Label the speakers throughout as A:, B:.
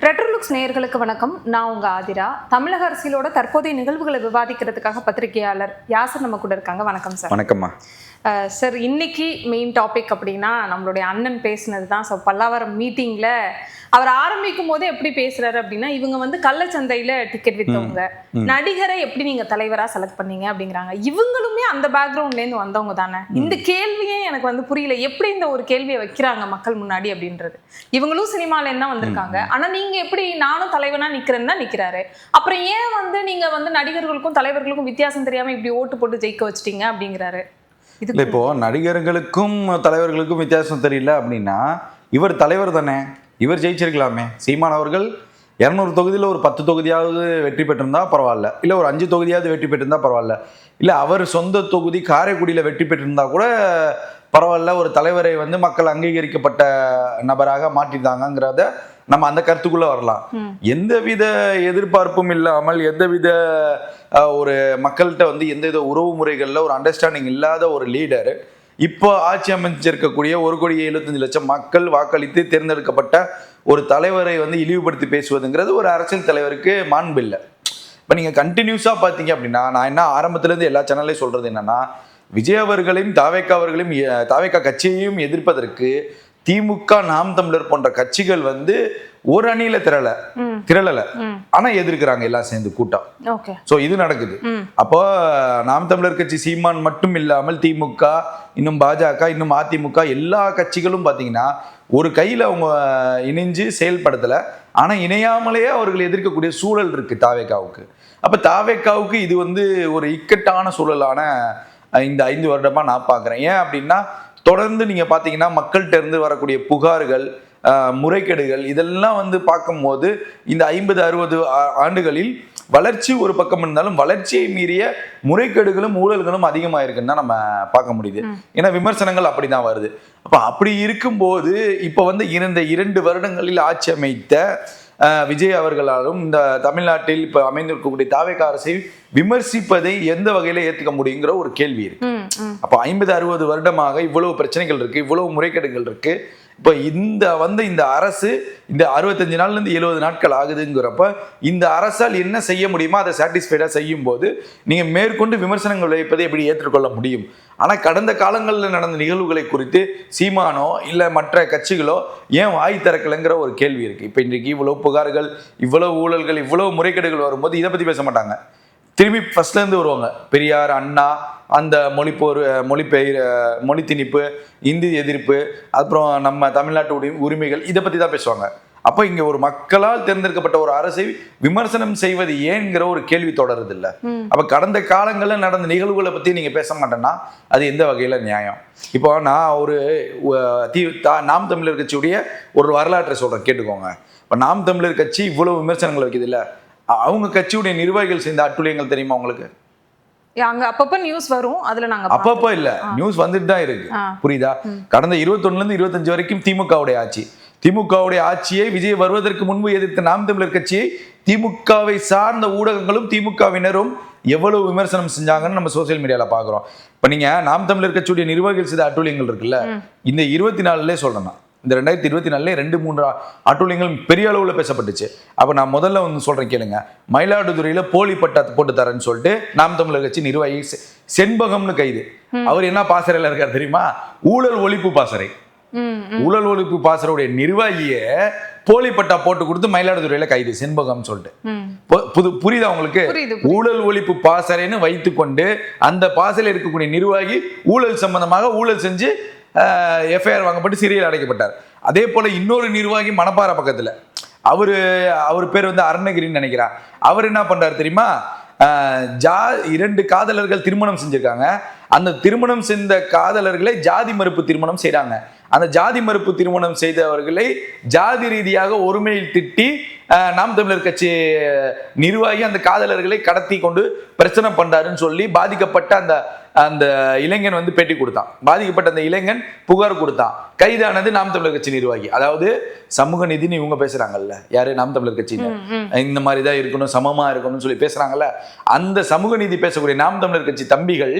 A: ரெட்ரோலுக்ஸ் நேயர்களுக்கு வணக்கம். நான் உங்க ஆதிரா. தமிழக அரசியலோட தற்போதைய நிகழ்வுகளை விவாதிக்கிறதுக்காக பத்திரிகையாளர் யாசர் நம்ம கூட இருக்காங்க. வணக்கம் சார்.
B: வணக்கம்மா.
A: சார், இன்னைக்கு மெயின் டாபிக் அப்படின்னா நம்மளுடைய அண்ணன் பேசினது தான். ஸோ பல்லாவரம் மீட்டிங்கில் அவர் ஆரம்பிக்கும் போதே எப்படி பேசுறாரு அப்படின்னா, இவங்க கள்ளச்சந்தையில் டிக்கெட் விற்றவங்க, நடிகரை எப்படி நீங்கள் தலைவராக செலக்ட் பண்ணீங்க அப்படிங்கிறாங்க. இவங்களுமே அந்த பேக்ரவுண்ட்லேருந்து வந்தவங்க தானே. இந்த கேள்வியே எனக்கு புரியல, எப்படி இந்த ஒரு கேள்வியை வைக்கிறாங்க மக்கள் முன்னாடி அப்படின்றது. இவங்களும் சினிமாலேருந்து தான் வந்திருக்காங்க, ஆனால் நீங்கள் எப்படி நானும் தலைவனாக நிற்கிறேன்னு தான் நிற்கிறாரு. அப்புறம் ஏன் நீங்கள் நடிகர்களுக்கும் தலைவர்களுக்கும் வித்தியாசம் தெரியாமல் இப்படி ஓட்டு போட்டு ஜெயிக்க வச்சிட்டீங்க அப்படிங்கிறாரு.
B: இல்லை, இப்போ நடிகர்களுக்கும் தலைவர்களுக்கும் வித்தியாசம் தெரியல அப்படின்னா இவர் தலைவர் தானே, இவர் ஜெயிச்சிருக்கலாமே. சீமான் அவர்கள் 200 தொகுதியில் ஒரு 10 தொகுதியாவது வெற்றி பெற்றிருந்தா பரவாயில்ல, இல்லை ஒரு 5 தொகுதியாவது வெற்றி பெற்றிருந்தா பரவாயில்ல, இல்லை அவர் சொந்த தொகுதி காரைக்குடியில் வெற்றி பெற்றிருந்தா கூட பரவாயில்ல. ஒரு தலைவரை மக்கள் அங்கீகரிக்கப்பட்ட நபராக மாற்றிட்டாங்கிறத நம்ம அந்த கருத்துக்குள்ள வரலாம். எந்தவித எதிர்பார்ப்பும் இல்லாமல், எந்தவித ஒரு மக்கள்கிட்ட எந்தவித உறவு முறைகள்ல ஒரு அண்டர்ஸ்டாண்டிங் இல்லாத ஒரு லீடர் இப்போ ஆட்சி அமைச்சிருக்கக்கூடிய 1,75,00,000 மக்கள் வாக்களித்து தேர்ந்தெடுக்கப்பட்ட ஒரு தலைவரை இழிவுபடுத்தி பேசுவதுங்கிறது ஒரு அரசியல் தலைவருக்கு மாண்பு இல்லை. இப்போ நீங்க கண்டினியூஸா பார்த்தீங்க அப்படின்னா, நான் என்ன ஆரம்பத்திலேருந்து எல்லா சேனல்லையும் சொல்றது என்னன்னா, விஜய் அவர்களையும் தாவேகா கட்சியையும் எதிர்ப்பதற்கு திமுக, நாம் தமிழர் போன்ற கட்சிகள் ஒரு அணியில திரளல, ஆனா எதிர்க்கிறாங்க எல்லாம் சேர்ந்து கூட்டம். சோ இது நடக்குது. அப்போ நாம் தமிழர் கட்சி சீமான் மட்டும் இல்லாமல் திமுக, இன்னும் பாஜக, இன்னும் அதிமுக எல்லா கட்சிகளும் பாத்தீங்கன்னா ஒரு கையில அவங்க இணைஞ்சு செயல்படுத்தல, ஆனா இணையாமலேயே அவர்கள் எதிர்க்கக்கூடிய சூழல் இருக்கு தாவேகாவுக்கு. அப்ப தாவேகாவுக்கு இது ஒரு இக்கட்டான சூழலான இந்த 5 வருடமா நான் பாக்குறேன். ஏன் அப்படின்னா, தொடர்ந்து நீங்க பாத்தீங்கன்னா மக்கள்கிட்ட இருந்து வரக்கூடிய புகார்கள், முறைகேடுகள் இதெல்லாம் பார்க்கும்போது இந்த 50-60 ஆண்டுகளில் வளர்ச்சி ஒரு பக்கம் இருந்தாலும் வளர்ச்சியை மீறிய முறைகேடுகளும் ஊழல்களும் அதிகமாக இருக்குன்னு தான் நம்ம பார்க்க முடியுது. ஏன்னா விமர்சனங்கள் அப்படிதான் வருது. அப்ப அப்படி இருக்கும்போது இப்ப இந்த 2 வருடங்களில் ஆட்சி அமைத்த விஜய் அவர்களாலும் இந்த தமிழ்நாட்டில் இப்ப அமைந்திருக்கக்கூடிய தாவேகா அரசை விமர்சிப்பதை எந்த வகையில ஏத்துக்க முடியுங்கிற ஒரு கேள்வி இருக்கு. அப்ப 50-60 வருடமாக இவ்வளவு பிரச்சனைகள் இருக்கு, இவ்வளவு முறைகேடுகள் இருக்கு. இப்ப இந்த அரசு இந்த 65 நாள்ல இருந்து 70 நாட்கள் ஆகுதுங்கிறப்ப இந்த அரசால் என்ன செய்ய முடியுமோ அதை சாட்டிஸ்ஃபைடா செய்யும் போது நீங்க மேற்கொண்டு விமர்சனங்கள் வைப்பதை எப்படி ஏற்றுக்கொள்ள முடியும்? ஆனா கடந்த காலங்களில் நடந்த நிகழ்வுகளை குறித்து சீமானோ இல்ல மற்ற கட்சிகளோ ஏன் வாய் திறக்கலைங்கிற ஒரு கேள்வி இருக்கு. இப்ப இன்றைக்கு இவ்வளவு புகார்கள், இவ்வளவு ஊழல்கள், இவ்வளவு முறைகேடுகள் வரும்போது இதை பத்தி பேச மாட்டாங்க. திரும்பி ஃபர்ஸ்ட்ல இருந்து வருவாங்க. பெரியார், அண்ணா, அந்த மொழி திணிப்பு, இந்தி எதிர்ப்பு, அப்புறம் நம்ம தமிழ்நாட்டு உரிமைகள், இதை பத்தி தான் பேசுவாங்க. அப்ப இங்க ஒரு மக்களால் தேர்ந்தெடுக்கப்பட்ட ஒரு அரசை விமர்சனம் செய்வது ஏன்கிற ஒரு கேள்வி தொடருது இல்ல. அப்ப கடந்த காலங்களில் நடந்த நிகழ்வுகளை பத்தி நீங்க பேச மாட்டேன்னா அது எந்த வகையில நியாயம்? இப்போ நான் ஒரு நாம் தமிழர் கட்சியுடைய ஒரு வரலாற்றை சொல்றேன், கேட்டுக்கோங்க. இப்ப நாம் தமிழர் கட்சி இவ்வளவு விமர்சனங்கள் வைக்குது இல்ல, அவங்க கட்சியுடைய நிர்வாகிகள் செய்த அட்டுழியங்கள் தெரியுமா உங்களுக்கு?
A: அங்க அப்பப்ப நியூஸ் வரும், அதுல நாங்க
B: அப்பப்ப இல்ல, நியூஸ் வந்துட்டு தான் இருக்கு. புரியுதா? கடந்த 21 இருந்து 25 வரைக்கும் திமுகவுடைய ஆட்சி. திமுகவுடைய ஆட்சியை விஜய் வருவதற்கு முன்பு எதிர்த்த நாம் தமிழர் கட்சியை திமுகவை சார்ந்த ஊடகங்களும் திமுகவினரும் எவ்வளவு விமர்சனம் செஞ்சாங்கன்னு நம்ம சோசியல் மீடியால பாக்குறோம். இப்ப நீங்க நாம் தமிழர் கட்சியுடைய நிர்வாகிகள் செய்த அட்டுழியங்கள் இருக்குல்ல, இந்த 24 சொல்றேன். இந்த 2024 2-3 அட்டுழியங்கள் பெரிய அளவுல பேசப்பட்டுச்சு. அப்ப நான் முதல்ல சொல்றேன் கேளுங்க. மயிலாடுதுறையில போலி பட்டா போட்டு தரேன்னு சொல்லிட்டு நாம் தமிழர் கட்சி நிர்வாகி செண்பகம்னு கைது. அவர் என்ன பாசறையில இருக்காரு தெரியுமா? ஊழல் ஒழிப்பு பாசறை. ஊழல் ஒழிப்பு பாசறையுடைய நிர்வாகிய போலி பட்டா போட்டு கொடுத்து மயிலாடுதுறையில கைது, செண்பகம் சொல்லிட்டு. புரியுதா உங்களுக்கு? ஊழல் ஒழிப்பு பாசறைன்னு வைத்துக்கொண்டு அந்த பாசறையில் இருக்கக்கூடிய நிர்வாகி ஊழல் சம்பந்தமாக ஊழல் செஞ்சு எஃப்ஐஆர் வாங்கப்பட்டு சிறையில் அடைக்கப்பட்டார். அதே போல இன்னொரு நிர்வாகி மணப்பாறை பக்கத்துல, அவர் பேர் அருணகிரின்னு நினைக்கிறார். அவர் என்ன பண்றாரு தெரியுமா? 2 காதலர்கள் திருமணம் செஞ்சிருக்காங்க. அந்த திருமணம் செய்த காதலர்களை ஜாதி மறுப்பு திருமணம் செய்றாங்க. அந்த ஜாதி மறுப்பு திருமணம் செய்தவர்களை ஜாதி ரீதியாக ஒருமையில் திட்டி நாம் தமிழர் கட்சி நிர்வாகி அந்த காதலர்களை கடத்தி கொண்டு பிரச்சனை பண்றாருன்னு சொல்லி பாதிக்கப்பட்ட அந்த இளைஞன் பேட்டி கொடுத்தான். பாதிக்கப்பட்ட அந்த இளைஞன் புகார் கொடுத்தான். கைதானது நாம் தமிழர் கட்சி நிர்வாகி. அதாவது சமூக நீதினு இவங்க பேசுறாங்கல்ல, யாரு? நாம் தமிழர் கட்சியில இந்த மாதிரிதான் இருக்கணும், சமமா இருக்கணும்னு சொல்லி பேசுறாங்கல்ல, அந்த சமூக நீதி பேசக்கூடிய நாம் தமிழர் கட்சி தம்பிகள்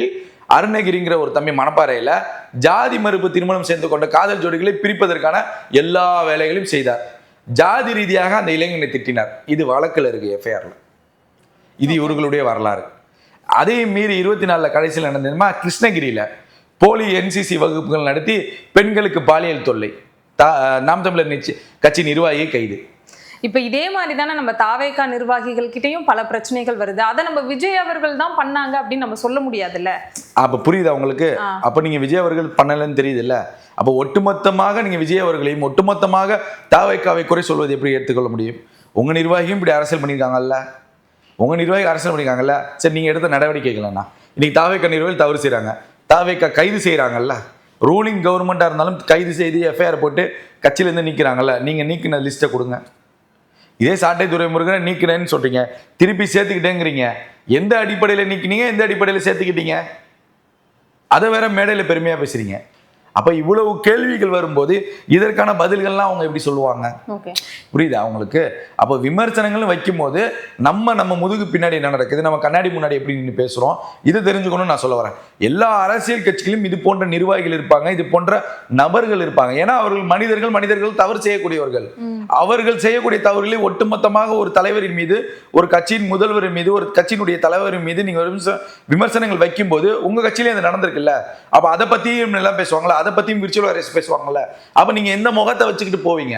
B: அருணகிரிங்கிற ஒரு தம்பி மணப்பாறையில ஜாதி மறுப்பு திருமணம் செய்து கொண்ட காதல் ஜோடிகளை பிரிப்பதற்கான எல்லா வேலைகளையும் செய்தார். ஜாதி ரீதியாக அந்த இளைஞனை திட்டினார். இது வழக்கில் இருக்கு, எஃப்ஐஆர்ல. இது இவர்களுடைய வரலாறு. அதே மீறி 24 கடைசியில் நடந்ததுமா கிருஷ்ணகிரியில போலி NCC வகுப்புகள் நடத்தி பெண்களுக்கு பாலியல் தொல்லை. நாம் தமிழர் கட்சி நிர்வாகியை கைது.
A: இப்ப இதே மாதிரி தானே நம்ம தாவேகா நிர்வாகிகள் கிட்டயும் பல பிரச்சனைகள் வருது. அதை நம்ம விஜய் அவர்கள் தான் பண்ணாங்க அப்படின்னு நம்ம சொல்ல முடியாதுல்ல.
B: அப்ப புரியுதா உங்களுக்கு? அப்ப நீங்க விஜய் அவர்கள் பண்ணலன்னு தெரியுது இல்ல? அப்ப ஒட்டுமொத்தமாக நீங்க விஜய் அவர்களையும் ஒட்டுமொத்தமாக தாவேகாவை குறை சொல்வது எப்படி ஏற்றுக்கொள்ள முடியும்? உங்க நிர்வாகியும் இப்படி அரசியல் பண்ணியிருக்காங்கல்ல, உங்க நிர்வாகி அரசியல் பண்ணியிருக்காங்கல்ல. சரி, நீங்க எடுத்த நடவடிக்கைகள்னா இன்னைக்கு தாவேகா நிர்வாகிகள் தவறு செய்யறாங்க, தாவேகா கைது செய்யறாங்கல்ல. ரூலிங் கவர்மெண்டா இருந்தாலும் கைது செய்து எஃப்ஐஆர் போட்டு கட்சியிலேருந்து நீக்கிறாங்கல்ல. நீங்க நீக்கின லிஸ்ட்டை கொடுங்க. இதே சாட்டை துரைமுருகனை நீக்கினேன்னு சொல்றீங்க, திருப்பி சேர்த்துக்கிட்டேங்கிறீங்க. எந்த அடிப்படையில் நீக்கினீங்க, எந்த அடிப்படையில் சேர்த்துக்கிட்டீங்க? அதை வேற மேடையில் பெருமையா பேசுறீங்க. அப்ப இவ்வளவு கேள்விகள் வரும்போது இதற்கான பதில்கள்லாம் அவங்க எப்படி சொல்லுவாங்க? புரியுதா அவங்களுக்கு? அப்போ விமர்சனங்கள் வைக்கும் போது நம்ம முதுகு பின்னாடி என்ன நடக்குது, நம்ம கண்ணாடி முன்னாடி எப்படி நின்று பேசுறோம், இதை தெரிஞ்சுக்கணும்னு நான் சொல்ல வரேன். எல்லா அரசியல் கட்சிகளிலும் இது போன்ற நிர்வாகிகள் இருப்பாங்க, இது போன்ற நபர்கள் இருப்பாங்க. ஏன்னா அவர்கள் மனிதர்கள் தவறு செய்யக்கூடியவர்கள். அவர்கள் செய்யக்கூடிய தவறுகளை ஒட்டுமொத்தமாக ஒரு தலைவரின் மீது, ஒரு கட்சியின் முதல்வரின் மீது, ஒரு கட்சியினுடைய தலைவரின் மீது நீங்க விமர்சனங்கள் வைக்கும் போது உங்க கட்சியிலே அது நடந்திருக்குல்ல. அப்ப அதை பத்தியும் எல்லாம் பேசுவாங்களா, அதை பத்தியும் விர்ச்சுவல் அரெஸ்ட் பேசுவாங்கல்ல. அப்ப நீங்க எந்த முகத்தை வச்சுக்கிட்டு போவீங்க?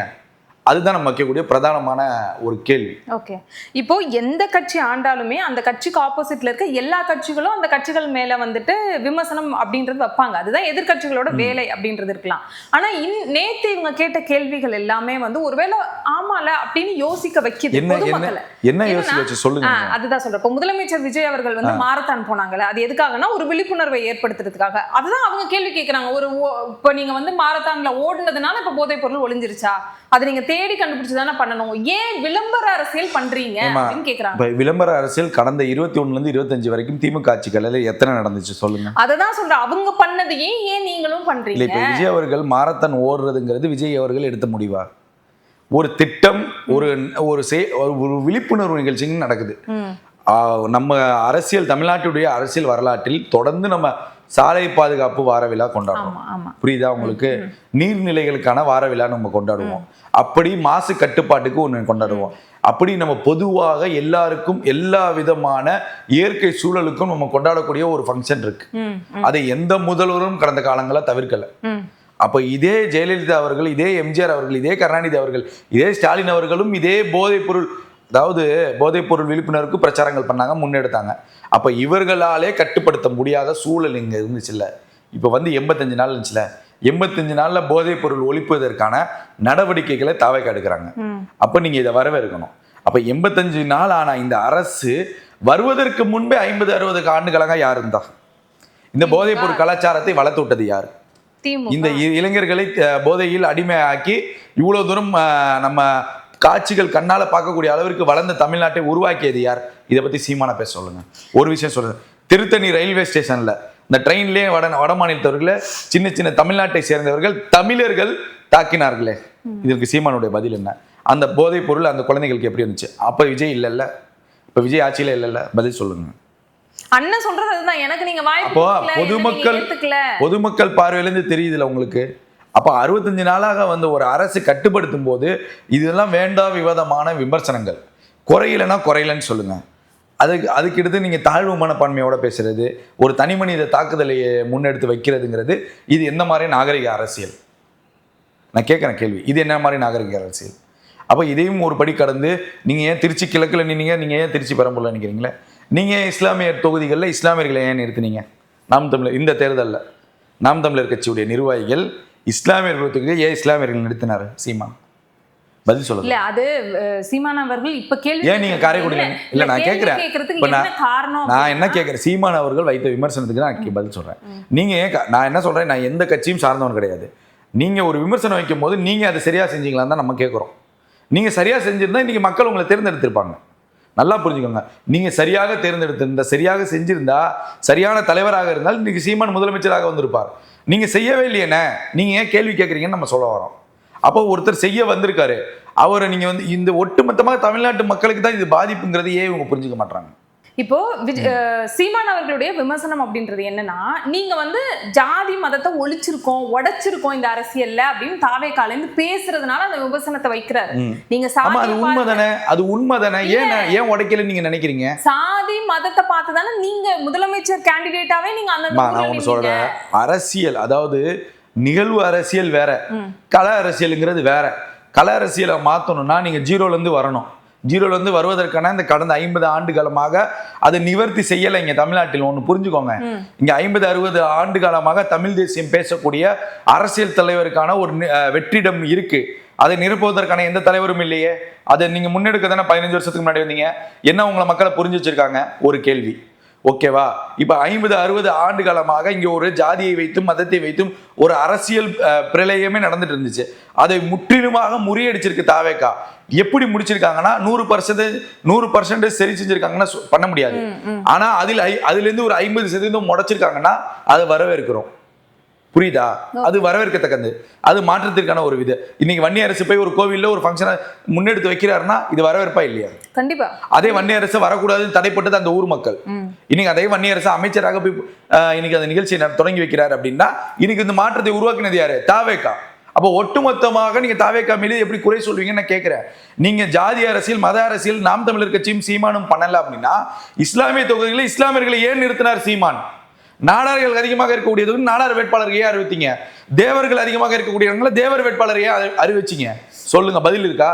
B: அதுதான் நம்ம வைக்கக்கூடிய பிரதானமான ஒரு கேள்வி.
A: ஓகே, இப்போ எந்த கட்சி ஆண்டாலுமே அந்த கட்சிக்கு ஆப்போசிட்ல இருக்க எல்லா கட்சிகளும் அந்த கட்சிகள் மேல வந்துட்டு விமர்சனம் அப்படின்றது வைப்பாங்க. அதுதான் எதிர்கட்சிகளோட வேலை அப்படின்றது இருக்கலாம். ஆனா நேத்து இவங்க கேட்ட கேள்விகள் எல்லாமே வந்து ஒருவேளை ஆமால அப்படின்னு யோசிக்க வைக்குது பொதுமக்களை.
B: என்ன யோசிச்சு சொல்லுங்க.
A: அதுதான் சொல்றேன். இப்போ முதலமைச்சர் விஜய் அவர்கள் வந்து மாரத்தான் போனாங்கல்ல, அது எதுக்காகனா ஒரு விழிப்புணர்வை ஏற்படுத்துறதுக்காக. அதுதான் அவங்க கேள்வி கேட்கறாங்க. இப்போ நீங்க வந்து மாரத்தான்ல ஓடுனதுனால இப்ப போதைப் பொருள் ஒளிஞ்சிருச்சா, அது நீங்க தேடி கண்டுபிடிச்சு தானே பண்ணணும், ஏன் விளம்பர அரசியல் பண்றீங்க அப்படின்னு கேக்குறாங்க.
B: விளம்பர அரசியல் கடந்த 21 இருந்து 25 வரைக்கும் திமுக ஆட்சிகளில் எத்தனை நடந்துச்சு சொல்லுங்க.
A: அததான் சொல்றேன், அவங்க பண்ணது ஏன் நீங்களும் பண்றீங்க?
B: இப்ப விஜய் அவர்கள் மாரத்தான் ஓடுறதுங்கிறது விஜய் அவர்கள் எடுத்த முடிவா? ஒரு திட்டம், ஒரு விழிப்புணர்வு நிகழ்ச்சின்னு நடக்குது. நம்ம அரசியல், தமிழ்நாட்டுடைய அரசியல் வரலாற்றில் தொடர்ந்து நம்ம சாலை பாதுகாப்பு வார விழா கொண்டாடுவோம். புரியுதா உங்களுக்கு? நீர்நிலைகளுக்கான வார விழா நம்ம கொண்டாடுவோம். அப்படி மாசு கட்டுப்பாட்டுக்கு ஒன்று கொண்டாடுவோம். அப்படி நம்ம பொதுவாக எல்லாருக்கும் எல்லா விதமான இயற்கை சூழலுக்கும் நம்ம கொண்டாடக்கூடிய ஒரு ஃபங்க்ஷன் இருக்கு. அதை எந்த முதல்வரும் கடந்த காலங்கள தவிர்க்கல. அப்ப இதே ஜெயலலிதா அவர்கள், இதே எம்ஜிஆர் அவர்கள், இதே கருணாநிதி அவர்கள், இதே ஸ்டாலின் அவர்களும் இதே போதைப் பொருள் விழிப்புணர்வுக்கு பிரச்சாரங்கள் பண்ணாங்க, முன்னெடுத்தாங்க. அப்ப இவர்களாலே கட்டுப்படுத்த முடியாத சூழல் இங்க இருந்துச்சுல்ல. இப்ப வந்து 85 நாள் இருந்துச்சுல, 85 நாள்ல போதைப் பொருள் ஒழிப்பதற்கான நடவடிக்கைகளை தாவேகா எடுக்கிறாங்க. அப்ப நீங்க இதை வரவேற்கணும். அப்ப 85 நாள் ஆனா இந்த அரசு வருவதற்கு முன்பே 50-60 ஆண்டுகளாக யார் இருந்தா? இந்த போதைப் பொருள் கலாச்சாரத்தை வளர்த்து விட்டது யாரு? இந்த இளைஞர்களை போதையில் அடிமையாக்கி இவ்வளவு தூரம் நம்ம காட்சிகள் கண்ணால பார்க்கக்கூடிய அளவிற்கு வளர்ந்த தமிழ்நாட்டை உருவாக்கியது யார்? இதை பத்தி சீமான பேச சொல்லுங்க. ஒரு விஷயம் சொல்லுங்க. திருத்தணி ரயில்வே ஸ்டேஷன்ல இந்த ட்ரெயின்லேயே வட மாநிலத்தவர்களை சின்ன தமிழ்நாட்டை சேர்ந்தவர்கள் தமிழர்கள் தாக்கினார்களே, இதற்கு சீமானுடைய பதில் என்ன? அந்த போதைப் பொருள் அந்த குழந்தைகளுக்கு எப்படி இருந்துச்சு? அப்ப விஜய் இல்லைல்ல, இப்ப விஜய் ஆட்சியில இல்லைல்ல, பதில் சொல்லுங்க.
A: அண்ணன் சொல்றது அதுதான். எனக்கு நீங்க
B: அப்போ பொதுமக்கள் பார்வையிலிருந்து தெரியுதுல உங்களுக்கு. அப்ப 65 நாளாக வந்து ஒரு அரசு கட்டுப்படுத்தும் போது இதெல்லாம் வேண்டாம் விவாதமான விமர்சனங்கள். குறையிலன்னா குறையிலன்னு சொல்லுங்க. அதுக்கு எடுத்து நீங்க தாழ்வு மனப்பான்மையோட பேசுறது, ஒரு தனி மனித தாக்குதலை முன்னெடுத்து வைக்கிறதுங்கிறது இது என்ன மாதிரி நாகரிக அரசியல்? நான் கேட்குறேன் கேள்வி, இது என்ன மாதிரி நாகரிக அரசியல்? அப்போ இதையும் ஒரு படி கடந்து நீங்க ஏன் திருச்சி கிழக்குல நின்னீங்க, நீங்க ஏன் திருச்சி பெரம்பூர்ல நிற்கிறீங்களே? நீங்க இஸ்லாமிய தொகுதிகளில் இஸ்லாமியர்களை ஏன் நிறுத்தினீங்க? நாம் தமிழர் இந்த தேர்தலில் நாம் தமிழர் கட்சியுடைய நிர்வாகிகள் இஸ்லாமியர்களுக்கு ஏன் இஸ்லாமியர்கள் நிறுத்தினார்? சீமான் பதில் சொல்லுங்க. இல்ல அது
A: சீமான் அவர்கள் இப்ப கேள்வி
B: ஏன் நீங்க காரைக்குடியில இல்ல, நான் கேட்கிறேன், நான் என்ன கேட்கிறேன், சீமான் அவர்கள் வைத்த விமர்சனத்துக்கு நான் பதில் சொல்றேன். நீங்க நான் என்ன சொல்றேன், நான் எந்த கட்சியும் சார்ந்தவன் கிடையாது. நீங்க ஒரு விமர்சனம் வைக்கும் போது நீங்க அதை சரியா செஞ்சீங்களான்னு தான் நம்ம கேட்கிறோம். நீங்க சரியா செஞ்சிருந்தா இன்னைக்கு மக்கள் உங்களை தேர்ந்தெடுத்திருப்பாங்க. நல்லா புரிஞ்சுக்கோங்க. நீங்க சரியாக தேர்ந்தெடுத்திருந்தா, சரியாக செஞ்சிருந்தா, சரியான தலைவராக இருந்தால் இன்னைக்கு சீமான் முதலமைச்சராக வந்திருப்பார். நீங்க செய்யவே இல்லையேண்ணே, நீங்க ஏன் கேள்வி கேட்குறீங்கன்னு நம்ம சொல்ல வரோம். அப்போ ஒருத்தர் செய்ய வந்திருக்காரு, அவரை நீங்க வந்து இந்த ஒட்டுமொத்தமாக தமிழ்நாட்டு மக்களுக்கு தான் இது பாதிப்புங்கிறது ஏன் இவங்க புரிஞ்சுக்க மாட்டாங்க?
A: இப்போ சீமான் அவர்களுடைய விமர்சனம் அப்படின்றது என்னன்னா, நீங்க வந்து ஜாதி மதத்தை ஒழிச்சிருக்கோம், உடைச்சிருக்கோம் இந்த அரசியல்ல அப்படின்னு தாவேக்கால இருந்து பேசுறதுனால அந்த விமர்சனத்தை வைக்கிறாரு. நீங்க
B: அது உண்மைதானே, அது உண்மைதானே. ஏன் உடைக்கல நீங்க நினைக்கிறீங்க?
A: சாதி மதத்தை பார்த்து தானே நீங்க முதலமைச்சர் கேண்டிடேட்டாவே நீங்க அந்த
B: சொல்றேன். அரசியல், அதாவது நிகழ்வு அரசியல் வேற, கல அரசியலுங்கிறது வேற. கல அரசியலை மாத்தணும்னா நீங்க ஜீரோல இருந்து வரணும். ஜீரோல இருந்து வருவதற்கான இந்த கடந்த 50 ஆண்டு காலமாக அதை நிவர்த்தி செய்யலை இங்க தமிழ்நாட்டில். ஒண்ணு புரிஞ்சுக்கோங்க, இங்க 50-60 ஆண்டு காலமாக தமிழ் தேசியம் பேசக்கூடிய அரசியல் தலைவருக்கான ஒரு வெற்றிடம் இருக்கு. அதை நிரப்புவதற்கான எந்த தலைவரும் இல்லையே. அதை நீங்க முன்னெடுக்க தானே 15 வருஷத்துக்கு முன்னாடி வந்தீங்க. என்ன உங்களை மக்களை புரிஞ்சு வச்சிருக்காங்க? ஒரு கேள்வி. ஓகேவா? இப்ப 50-60 ஆண்டு காலமாக இங்க ஒரு ஜாதியை வைத்தும் மதத்தை வைத்தும் ஒரு அரசியல் பிரளயமே நடந்துட்டு இருந்துச்சு. அதை முற்றிலுமாக முறியடிச்சிருக்கு தாவேகா. எப்படி முடிச்சிருக்காங்கன்னா 100% சரி செஞ்சிருக்காங்கன்னா பண்ண முடியாது. ஆனா அதுல இருந்து ஒரு 50% முடைச்சிருக்காங்கன்னா அதை வரவேற்கிறோம். புரியுதா? அது வரவேற்கத்தக்கது, அது மாற்றத்திற்கான ஒரு வித. இன்னைக்கு வன்னி அரசு போய் ஒரு கோவில்ல ஒரு ஃபங்க்ஷனை முன்னெடுத்து வைக்கிறாருன்னா இது வரவேற்பா இல்லையா?
A: கண்டிப்பா.
B: அதே வன்னி அரசு வரக்கூடாதுன்னு தடைப்பட்டது அந்த ஊர் மக்கள். இன்னைக்கு அதே வன்னி அரசு அமைச்சராக போய் இன்னைக்கு அந்த நிகழ்ச்சியை தொடங்கி வைக்கிறாரு அப்படின்னா இன்னைக்கு இந்த மாற்றத்தை உருவாக்கினது யாரு? தாவேகா. அப்போ ஒட்டுமொத்தமாக நீங்க தாவேகா மீது எப்படி குறை சொல்வீங்கன்னு நான் கேட்கிறேன். நீங்க ஜாதி அரசியல், மத அரசியல் நாம் தமிழர் கட்சியும் சீமானும் பண்ணல அப்படின்னா இஸ்லாமிய தொகுதிகளில் இஸ்லாமியர்களை ஏன் நிறுத்தினார் சீமான்? நாடார்கள் அதிகமாக இருக்கக்கூடியது நாடார் வேட்பாளர் ஏன் அறிவித்தீங்க? தேவர்கள் அதிகமாக இருக்கக்கூடியவங்களை தேவர் வேட்பாளர் ஏன் அறிவிச்சீங்க? சொல்லுங்க, பதில் இருக்கா?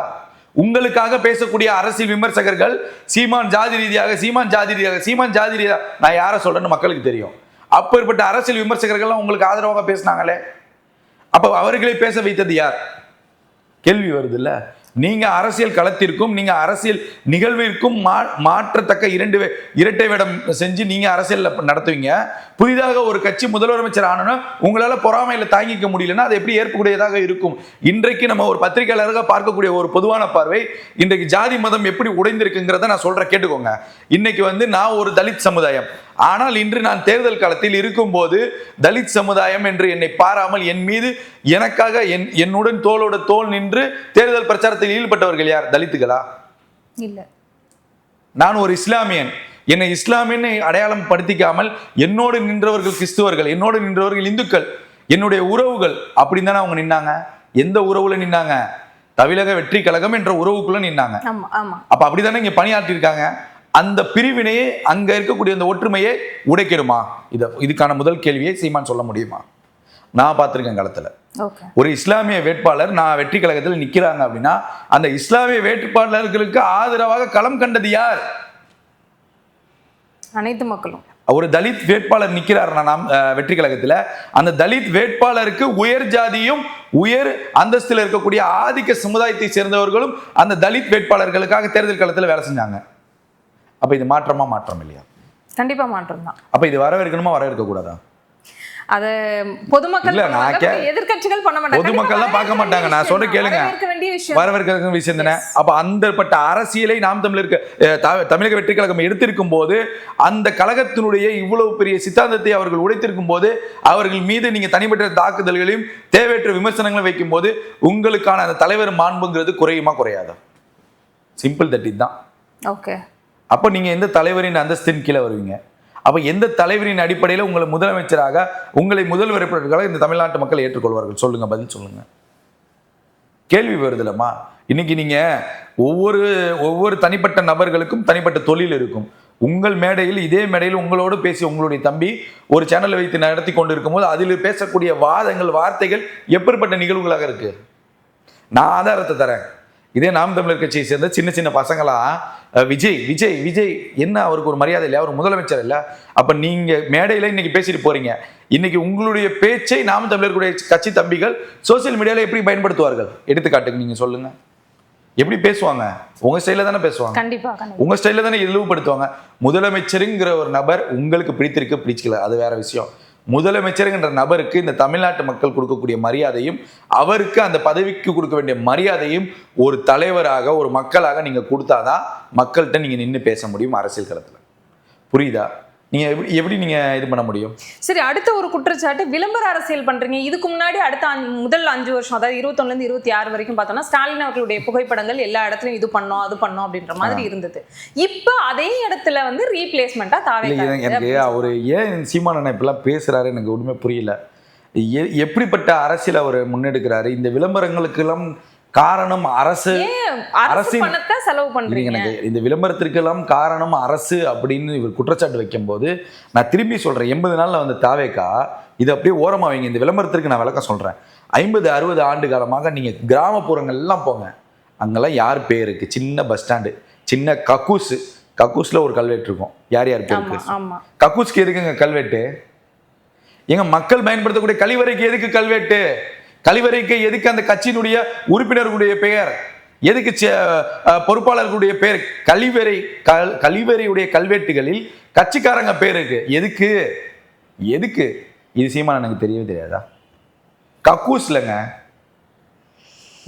B: உங்களுக்காக பேசக்கூடிய அரசியல் விமர்சகர்கள் சீமான் ஜாதி ரீதியாக நான் யாரை சொல்றேன்னு மக்களுக்கு தெரியும். அப்பேற்பட்ட அரசியல் விமர்சகர்கள் உங்களுக்கு ஆதரவாக பேசினாங்களே, அப்ப அவர்களை பேச வைத்தது யார்? கேள்வி வருது இல்ல? நீங்க அரசியல் களத்திற்கும் நீங்க அரசியல் நிகழ்விற்கும் மாற்றத்தக்க இரட்டை வேடம் செஞ்சு நீங்க அரசியல் நடத்துவீங்க. புதிதாக ஒரு கட்சி முதலமைச்சர் ஆனோன்னா உங்களால பொறாமையில தாங்கிக்க முடியலன்னா அது எப்படி ஏற்புடையதாக இருக்கும்? இன்றைக்கு நம்ம ஒரு பத்திரிகையாளராக பார்க்கக்கூடிய ஒரு பொதுவான பார்வை, இன்றைக்கு ஜாதி மதம் எப்படி உடைந்திருக்குங்கிறத நான் சொல்றேன், கேட்டுக்கோங்க. இன்னைக்கு நான் ஒரு தலித் சமுதாயம். ஆனால் இன்று நான் தேர்தல் காலத்தில் இருக்கும்போது தலித் சமுதாயம் என்று என்னை பாராமல் என் மீது எனக்காக என்னுடன் தோளோட தோள் நின்று தேர்தல் பிரச்சாரத்தில் ஈடுபட்டவர்கள் யார்? தலித்துகளா?
A: இல்ல.
B: நான் ஒரு இஸ்லாமியன். என்னை இஸ்லாமியன் அடையாளம் படுத்திக்காமல் என்னோடு நின்றவர்கள் கிறிஸ்துவர்கள், என்னோடு நின்றவர்கள் இந்துக்கள், என்னுடைய உறவுகள். அப்படின்னு தானே அவங்க நின்னாங்க. எந்த உறவுல நின்னாங்க? தமிழக வெற்றி கழகம் என்ற உறவுக்குள்ள நின்னாங்க. அப்ப அப்படித்தானே இங்க பணியாற்றி இருக்காங்க. அந்த பிரிவினையே, அங்க இருக்கக்கூடிய அந்த ஒற்றுமையை உடைக்கிடுமா? இதுக்கான முதல் கேள்வியை சீமான் சொல்ல முடியுமா? நான் பார்த்திருக்கேன் களத்துல. ஒரு இஸ்லாமிய வேட்பாளர் நான் வெற்றி கழகத்தில் நிக்கிறாங்க அப்படின்னா அந்த இஸ்லாமிய வேட்பாளர்களுக்கு ஆதரவாக களம் கண்டது யார்?
A: அனைத்து மக்களும்.
B: ஒரு தலித் வேட்பாளர் நிக்கிறார் நாம் வெற்றி கழகத்துல, அந்த தலித் வேட்பாளருக்கு உயர் ஜாதியும் உயர் அந்தஸ்தில் இருக்கக்கூடிய ஆதிக்க சமுதாயத்தை சேர்ந்தவர்களும் அந்த தலித் வேட்பாளர்களுக்காக தேர்தல் களத்தில் வேலை செஞ்சாங்க. அப்ப இது மாற்றம் இல்லையா?
A: கண்டிப்பா மாற்றம் தான்.
B: அப்ப இது வரவேற்கணுமா, வரவேற்க கூடாதா?
A: அது பொதுமக்கள் எதிர்க்கட்சிகள் பண்ண மாட்டாங்க,
B: பொதுமக்கள் எல்லாம் பார்க்க மாட்டாங்க. நான் சொல்ற கேளுங்க, வரவேற்க விஷயம் தானே. அப்ப அந்தப்பட்ட அரசியலை நாம் தமிழக வெற்றி கழகம் எடுத்திருக்கும் போது, அந்த கழகத்தினுடைய இவ்வளவு பெரிய சித்தாந்தத்தை அவர்கள் உடைத்திருக்கும் போது, அவர்கள் மீது நீங்க தனிப்பட்ட தாக்குதல்களையும் தேவையற்ற விமர்சனங்களும் வைக்கும் போது உங்களுக்கான அந்த தலைவர் மாண்புங்கிறது குறையுமா குறையாதா? சிம்பிள் தட் இதுதான்.
A: ஓகே.
B: அப்ப நீங்க எந்த தலைவரின் அந்தஸ்தின் கீழே வருவீங்க? அப்ப எந்த தலைவரின் அடிப்படையில் உங்களை முதலமைச்சராக, உங்களை முதல்வர் வேட்பாளர்களாக இந்த தமிழ்நாட்டு மக்கள் ஏற்றுக்கொள்வார்கள்? சொல்லுங்க, பதில் சொல்லுங்க. கேள்வி வருதுலம்மா. இன்னைக்கு நீங்க ஒவ்வொரு தனிப்பட்ட நபர்களுக்கும் தனிப்பட்ட தொழில் இருக்கும். உங்கள் மேடையில், இதே மேடையில் உங்களோடு பேசி உங்களுடைய தம்பி ஒரு சேனலை வைத்து நடத்தி கொண்டு இருக்கும்போது அதில் பேசக்கூடிய வாதங்கள், வார்த்தைகள் எப்படிப்பட்ட நிகழ்வுகளாக இருக்கு? நான் ஆதாரத்தை தரேன். இதே நாம் தமிழர் கட்சியை சேர்ந்த சின்ன சின்ன பசங்களா விஜய் என்ன, அவருக்கு ஒரு மரியாதை இல்லையா? அவர் முதலமைச்சர் இல்ல? அப்ப நீங்க மேடையில இன்னைக்கு பேசிட்டு போறீங்க. இன்னைக்கு உங்களுடைய பேச்சை நாம் தமிழர்களுடைய கட்சி தம்பிகள் சோசியல் மீடியால எப்படி பயன்படுத்துவார்கள்? எடுத்துக்காட்டுக்கு நீங்க சொல்லுங்க. எப்படி பேசுவாங்க? உங்க ஸ்டைல தானே பேசுவாங்க.
A: கண்டிப்பா
B: உங்க ஸ்டைல தானே இழிவுபடுத்துவாங்க. முதலமைச்சருங்கிற ஒரு நபர் உங்களுக்கு பிடித்திருக்கு பிடிக்கல, அது வேற விஷயம். முதலமைச்சருங்கிற நபருக்கு இந்த தமிழ்நாட்டு மக்கள் கொடுக்கக்கூடிய மரியாதையும், அவருக்கு அந்த பதவிக்கு கொடுக்க வேண்டிய மரியாதையும் ஒரு தலைவராக, ஒரு மக்களாக நீங்க கொடுத்தாதான் மக்கள்கிட்ட நீங்க நின்று பேச முடியும் அரசியல் களத்துல. புரியுதா? நீங்க எப்படி நீங்க இது பண்ண முடியும்?
A: சரி, அடுத்த ஒரு குற்றச்சாட்டு விளம்பர அரசியல் பண்றீங்க. இதுக்கு முன்னாடி அடுத்த முதல் 5 வருஷம், அதாவது 21 இருந்து 26 வரைக்கும் பார்த்தோம்னா ஸ்டாலின் அவர்களுடைய புகைப்படங்கள் எல்லா இடத்துலயும் இது பண்ணோம் அது பண்ணோம் அப்படின்ற மாதிரி இருந்தது. இப்ப அதே இடத்துல வந்து ரீப்ளேஸ்மெண்டா
B: எனக்கு அவரு ஏன் சீமான் இப்பெல்லாம் பேசுறாரு எனக்கு ஒண்ணுமே புரியல. எப்படிப்பட்ட அரசியல் அவர் முன்னெடுக்கிறாரு? இந்த விளம்பரங்களுக்கு எல்லாம் காரணம் அரசு
A: பணத்தை செலவு பண்றீங்க.
B: எனக்கு இந்த விளம்பரத்திற்கெல்லாம் காரணம் அரசு அப்படின்னு இவர் குற்றச்சாட்டு வைக்கும் போது நான் திரும்பி சொல்றேன், 80 நாள்ல வந்து தாவேக்கா இது அப்படியே ஓரமா வைங்க. இந்த விளம்பரத்திற்கு நான் விளக்கம் சொல்றேன். 50-60 ஆண்டு காலமாக நீங்க கிராமப்புறங்கள் எல்லாம் போங்க, அங்கெல்லாம் யார் பேருக்கு சின்ன பஸ் ஸ்டாண்டு, சின்ன கக்கூஸ்ல ஒரு கல்வெட்டு இருக்கும். யார் பேருக்கு? கக்கூஸ்க்கு எதுக்குங்க கல்வெட்டு? எங்க மக்கள் பயன்படுத்தக்கூடிய கழிவறைக்கு எதுக்கு கல்வெட்டு? கழிவறைக்கு எதுக்கு அந்த கட்சியினுடைய உறுப்பினர்களுடைய பெயர்? எதுக்கு பொறுப்பாளர்களுடைய பெயர்? கழிவறையுடைய கல்வெட்டுகளில் கட்சிக்காரங்க பேர் இருக்கு. எதுக்கு இது சீமான் எனக்கு தெரியவே தெரியாதா? கக்கூஸ்லங்க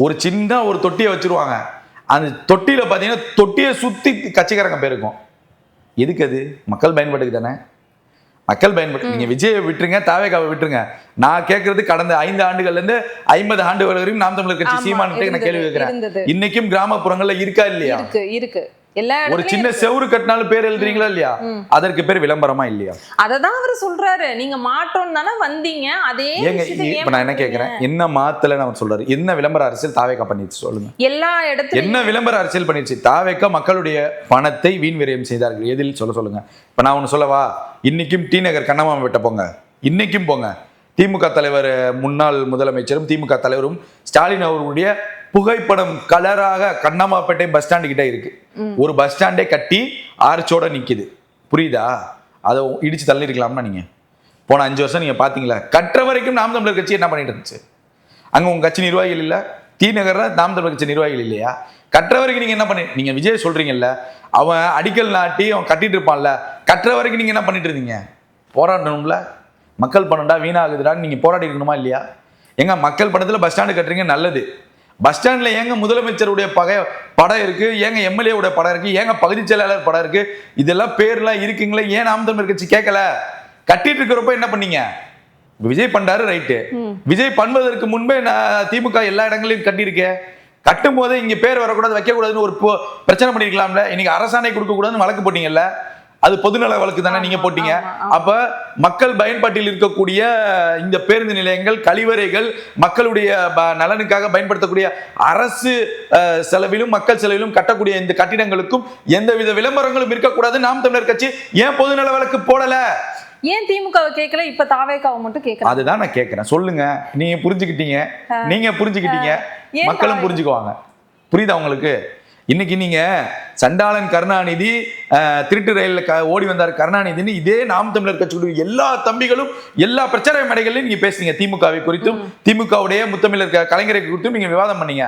B: ஒரு சின்ன ஒரு தொட்டியை வச்சிருவாங்க. அந்த தொட்டியில பாத்தீங்கன்னா தொட்டியை சுத்தி கட்சிக்காரங்க பேர் இருக்கும். எதுக்கு? அது மக்கள் பயன்பாட்டுக்கு தானே. மக்கள் பயன்படுத்த நீங்க விஜயை விட்டுருங்க, தாவேகாவை விட்டுருங்க. நான் கேட்கறது கடந்த 5 ஆண்டுகள்ல இருந்து 50 ஆண்டுகள் வரைக்கும் நாம் தமிழர் கட்சி சீமான் நான் கேள்வி கேட்கிறேன். இன்னைக்கும் கிராமப்புறங்கள்ல இருக்கா இல்லையா?
A: இருக்கு.
B: ஒரு சின்ன செவுரு கட்டினாலும் பேர் எழுதுறீங்களா இல்லையா? அதற்கு பேர் விளம்பரமா இல்லையா?
A: அததான் அவர் சொல்றாரு. நீங்க மாற்றோம் தானே வந்தீங்க. அதே
B: இப்ப நான் என்ன கேட்கிறேன், என்ன மாத்தல அவர் சொல்றாரு? என்ன விளம்பர அரசியல் தாவேக்கா பண்ணிச்சு சொல்லுங்க.
A: எல்லா இடத்துல என்ன
B: விளம்பர அரசியல் பண்ணிச்சு? தாவேக்கா மக்களுடைய பணத்தை வீண் விரயம் செய்தார்கள். எதில் சொல்லுங்க. இப்ப நான் ஒண்ணு சொல்லவா? இன்னைக்கும் டி நகர் கண்ணமாம வெட்ட போங்க, இன்னைக்கும் போங்க. திமுக தலைவர், முன்னாள் முதலமைச்சரும் திமுக தலைவரும் ஸ்டாலின் அவர்களுடைய புகைப்படம் கலராக கண்ணம்மாப்பேட்டை பஸ் ஸ்டாண்டு கிட்ட இருக்கு. ஒரு பஸ் ஸ்டாண்டே கட்டி ஆர்ச்சோட நிக்குது. புரியுதா? அதை இடிச்சு தள்ளி இருக்கலாம்னா நீங்க போன 5 வருஷம் நீங்க பாத்தீங்களா? கற்ற வரைக்கும் நாம் தமிழர் கட்சி என்ன பண்ணிட்டு இருந்துச்சு? அங்க உங்க கட்சி நிர்வாகிகள் இல்ல? டி நகர்ல நாம் தமிழர் கட்சி நிர்வாகிகள் இல்லையா? கற்ற வரைக்கும் நீங்க என்ன பண்ணி, நீங்க விஜய் சொல்றீங்கல்ல, அவன் அடிக்கல் நாட்டி அவன் கட்டிட்டு இருப்பான்ல, கற்ற வரைக்கும் நீங்க என்ன பண்ணிட்டு இருந்தீங்க? போராடணும்ல. மக்கள் பணம்டா வீணாகுதுடான்னு நீங்க போராடி இருக்கணுமா இல்லையா? எங்க மக்கள் பணத்துல பஸ் ஸ்டாண்டு கட்டுறீங்க, நல்லது. பஸ் ஸ்டாண்ட்ல ஏங்க முதலமைச்சருடைய படம் இருக்கு, ஏங்க எம்எல்ஏ உடைய படம் இருக்கு, ஏங்க பகுதி செயலாளர் படம் இருக்கு, இதெல்லாம் பேர்லாம் இருக்குங்களே, ஏன் நாம் தமிழர் கட்சி கேட்கல? கட்டிட்டு இருக்கிறப்ப என்ன பண்ணீங்க? விஜய் பண்றாரு, ரைட்டு. விஜய் பண்ணுவதற்கு முன்பே திமுக எல்லா இடங்களையும் கட்டியிருக்கேன். கட்டும் போதே இங்க பேர் வரக்கூடாது, வைக்க கூடாதுன்னு ஒரு பிரச்சனை பண்ணிருக்கலாம்ல. இன்னைக்கு அரசாணை கொடுக்க கூடாதுன்னு வழக்கு போட்டீங்கல்ல, அது பொதுநல வழக்கு தானே நீங்க போட்டீங்க. அப்ப மக்கள் பயன்பாட்டில் இருக்கக்கூடிய இந்த பேருந்து நிலையங்கள், கழிவறைகள், மக்களுடைய நலனுக்காக பயன்படுத்தக்கூடிய அரசு செலவிலும் மக்கள் செலவிலும் கட்டக்கூடிய இந்த கட்டிடங்களுக்கும் எந்தவித விளம்பரங்களும் இருக்கக்கூடாது. நாம் தமிழர் கட்சி ஏன் பொதுநல வழக்கு போடல?
A: ஏன் திமுக கேட்கல, இப்ப தாவேகாவை மட்டும் கேட்கல?
B: அதுதான் நான் கேட்கிறேன். சொல்லுங்க. நீங்க புரிஞ்சுக்கிட்டீங்க, மக்களும் புரிஞ்சுக்குவாங்க. புரியுதா உங்களுக்கு? இன்னைக்கு நீங்க சண்டாளன் கருணாநிதி, திருட்டு ரயில்ல ஓடி வந்தார் கருணாநிதினு இதே நாம் தமிழர் கட்சியுடைய எல்லா தம்பிகளும் எல்லா பிரச்சார மேடைகள்லையும் நீங்க பேசுனீங்க. திமுகவை குறித்தும் திமுகவுடைய முத்தமிழர் கலைஞரை குறித்தும் நீங்க விவாதம் பண்ணீங்க.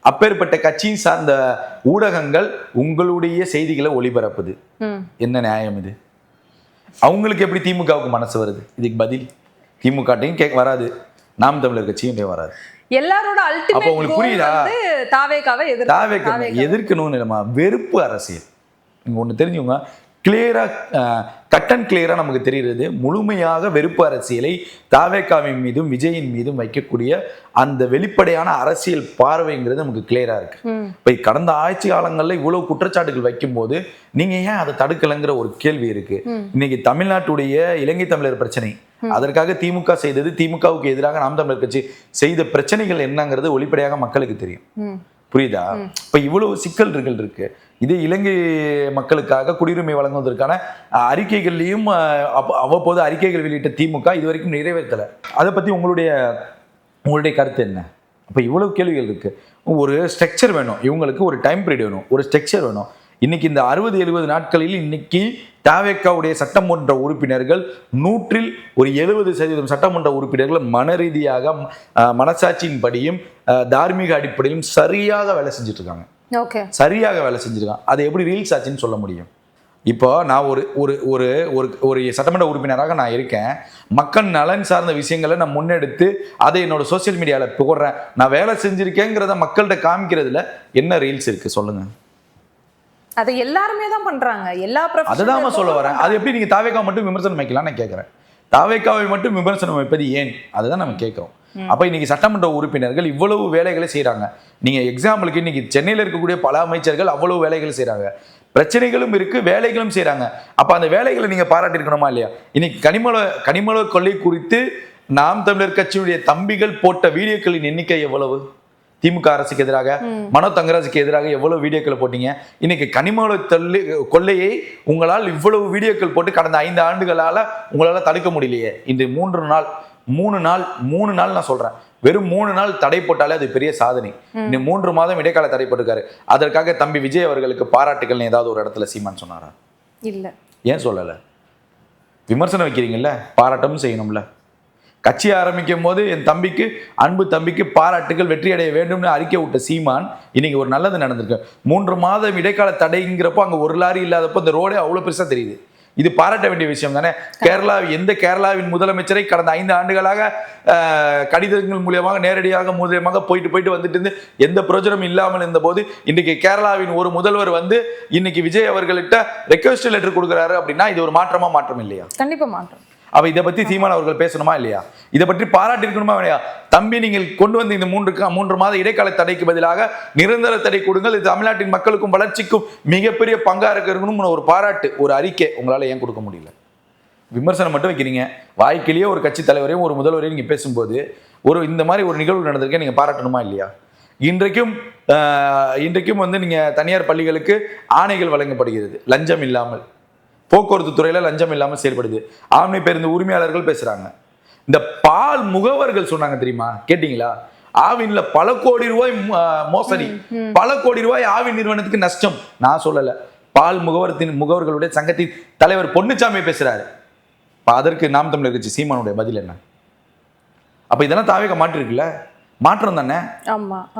B: அப்பேற்பட்ட கட்சியின் சார்ந்த ஊடகங்கள் உங்களுடைய செய்திகளை ஒளிபரப்புது. என்ன நியாயம் இது? அவங்களுக்கு எப்படி திமுகவுக்கு மனசு வருது? இதுக்கு பதில் திமுகட்டையும் வராது, நாம் தமிழர் கட்சியும் வராது.
A: எல்லாரோட அல்டிமேட் கோல் வந்து தாவேகாவை
B: எதிர்க்கணும்னு இல்லமா, வெறுப்பு அரசியல். நீங்க ஒண்ணு தெரிஞ்சுங்க, கிளியரா கட் அண்ட் கிளியரா நமக்கு தெரிகிறது. முழுமையாக வெறுப்பு அரசியலை தாவேகாவின் மீதும் விஜயின் மீதும் வைக்கக்கூடிய அந்த வெளிப்படையான அரசியல் பார்வைங்கிறது நமக்கு கிளியரா இருக்கு. இப்ப கடந்த ஆட்சி காலங்கள்ல இவ்வளவு குற்றச்சாட்டுகள் வைக்கும் போது நீங்க ஏன் அதை தடுக்கலைங்கிற ஒரு கேள்வி இருக்கு. இன்னைக்கு தமிழ்நாட்டுடைய இலங்கை தமிழர் பிரச்சனை, அதற்காக திமுக செய்தது, திமுகவுக்கு எதிராக நாம் தமிழர் கட்சி செய்த பிரச்சனைகள் என்னங்கிறது வெளிப்படையாக மக்களுக்கு தெரியும். புரியுதா? இப்ப இவ்வளவு சிக்கல்கள் இருக்கு. இதே இலங்கை மக்களுக்காக குடியுரிமை வழங்குவதற்கான அறிக்கைகள்லையும் அவ்வப்போது அறிக்கைகள் வெளியிட்ட திமுக இதுவரைக்கும் நிறைவேற்றல. அதை பத்தி உங்களுடைய கருத்து என்ன? அப்ப இவ்வளவு கேள்விகள் இருக்கு. ஒரு ஸ்ட்ரக்சர் வேணும், இவங்களுக்கு ஒரு டைம் பீரியட் வேணும், ஒரு ஸ்ட்ரக்சர் வேணும். இன்னைக்கு இந்த 60-70 நாட்களில் இன்னைக்கு தாவேகாவுடைய சட்டமன்ற உறுப்பினர்கள் 100ல் 70% சட்டமன்ற உறுப்பினர்கள் மன ரீதியாக மனசாட்சியின் படியும் தார்மீக அடிப்படையிலும் சரியாக வேலை செஞ்சுட்டு இருக்காங்க. சரியாக வேலை செஞ்சிருக்காங்க. அது எப்படி ரீல்ஸ் ஆச்சுன்னு சொல்ல முடியும்? இப்போ நான் ஒரு சட்டமன்ற உறுப்பினராக நான் இருக்கேன். மக்கள் நலன் சார்ந்த விஷயங்களை நான் முன்னெடுத்து அதை என்னோட சோசியல் மீடியாவில் போடுறேன். நான் வேலை செஞ்சிருக்கேங்கிறத மக்கள்கிட்ட காமிக்கிறதுல என்ன ரீல்ஸ் இருக்கு சொல்லுங்க.
A: அதை எல்லாருமே தான் பண்றாங்க, எல்லா
B: அதுதான் சொல்ல வரேன். அது எப்படி நீங்க தாவேக்கா மட்டும் விமர்சனம் வைக்கலாம் நான் கேட்கிறேன். தாவேக்காவை மட்டும் விமர்சனம் வைப்பது ஏன், அதுதான் நம்ம கேட்கிறோம். அப்ப இன்னைக்கு சட்டமன்ற உறுப்பினர்கள் இவ்வளவு வேலைகளை செய்யறாங்க. நீங்க எக்ஸாம்பிளுக்கு இன்னைக்கு சென்னையில இருக்கக்கூடிய பல அமைச்சர்கள் அவ்வளவு வேலைகள் செய்யறாங்க, பிரச்சனைகளும் இருக்கு, வேலைகளும் செய்யறாங்க. அப்ப அந்த வேலைகளை நீங்க பாராட்டிருக்கணுமா இல்லையா? இன்னைக்கு கனிமல கொள்ளை குறித்து நாம் தமிழர் கட்சியுடைய தம்பிகள் போட்ட வீடியோக்களின் எண்ணிக்கை எவ்வளவு? திமுக அரசுக்கு எதிராக, மனோ தங்கராஜுக்கு எதிராக எவ்வளவு வீடியோக்களை போட்டீங்க. இன்னைக்கு கனிமல கொள்ளையை உங்களால் இவ்வளவு வீடியோக்கள் போட்டு கடந்த 5 ஆண்டுகளால உங்களால தடுக்க முடியலையே. இந்த 3 நாள் நான் சொல்றேன், வெறும் 3 நாள் தடை போட்டாலே அது பெரிய சாதனை. இன்னும் 3 மாதம் இடைக்கால தடை போட்டிருக்காரு. அதற்காக தம்பி விஜய் அவர்களுக்கு பாராட்டுகள் ஏதாவது ஒரு இடத்துல சீமான் சொன்னாரா?
A: இல்ல. ஏன்
B: சொல்லல? விமர்சனம் வைக்கிறீங்கல்ல, பாராட்டமும் செய்யணும்ல. கட்சி ஆரம்பிக்கும் போது என் தம்பிக்கு, அன்பு தம்பிக்கு பாராட்டுகள், வெற்றி அடைய வேண்டும்னு அறிக்கை விட்ட சீமான் இன்னைக்கு ஒரு நல்லது நடந்திருக்கு. 3 மாதம் இடைக்கால தடைங்கிறப்போ அங்க ஒரு லாரி இல்லாதப்போ இந்த ரோடே அவ்வளவு பெருசா தெரியுது. இது பாராட்ட வேண்டிய விஷயம் தானே. கேரளாவின் முதலமைச்சரை கடந்த 5 ஆண்டுகளாக கடிதங்கள் மூலியமாக நேரடியாக போயிட்டு வந்துட்டு இருந்து எந்த பிரயோஜனம் இல்லாமல் இருந்த போது இன்றைக்கு கேரளாவின் ஒரு முதல்வர் வந்து இன்னைக்கு விஜய் அவர்கள்ட்ட ரெக்வெஸ்ட் லெட்டர் கொடுக்குறாரு அப்படின்னா இது ஒரு மாற்றம் இல்லையா?
A: கண்டிப்பா மாற்றம்.
B: அப்ப இதை பத்தி சீமான் அவர்கள் பேசணுமா இல்லையா? இதை பற்றி பாராட்டி இருக்கணுமா இல்லையா? தம்பி, நீங்கள் கொண்டு வந்து இந்த 3 மாத இடைக்கால தடைக்கு பதிலாக நிரந்தர தடை கொடுங்கள், இது தமிழ்நாட்டின் மக்களுக்கும் வளர்ச்சிக்கும் மிகப்பெரிய பங்கா இருக்கணும்னு ஒரு பாராட்டு, ஒரு அறிக்கை உங்களால ஏன் கொடுக்க முடியல? விமர்சனம் மட்டும் வைக்கிறீங்க. வாய்க்கிலேயே ஒரு கட்சி தலைவரையும் ஒரு முதல்வரையும் நீங்க பேசும்போது இந்த மாதிரி ஒரு நிகழ்வு நடந்திருக்கேன், நீங்க பாராட்டணுமா இல்லையா? இன்றைக்கும் வந்து நீங்க தனியார் பள்ளிகளுக்கு ஆணைகள் வழங்கப்படுகிறது லஞ்சம் இல்லாமல். போக்குவரத்து துறையில லஞ்சம் இல்லாமல் செயல்படுது. ஆம்னி பேருந்து உரிமையாளர்கள் பேசுறாங்க. இந்த பால் முகவர்கள் சொன்னாங்க தெரியுமா, கேட்டீங்களா? ஆவின்ல பல கோடி ரூபாய் மோசடி, பல கோடி ரூபாய் ஆவின் நிறுவனத்துக்கு நஷ்டம். நான் சொல்லல, பால் முகவர்களுடைய சங்கத்தின் தலைவர் பொன்னுச்சாமி பேசுறாரு. அதற்கு நாம் தமிழர் கட்சி சீமானுடைய பதில் என்ன? அப்ப இதெல்லாம் தாவேக மாற்றிருக்குல்ல, மாற்றம் தானே.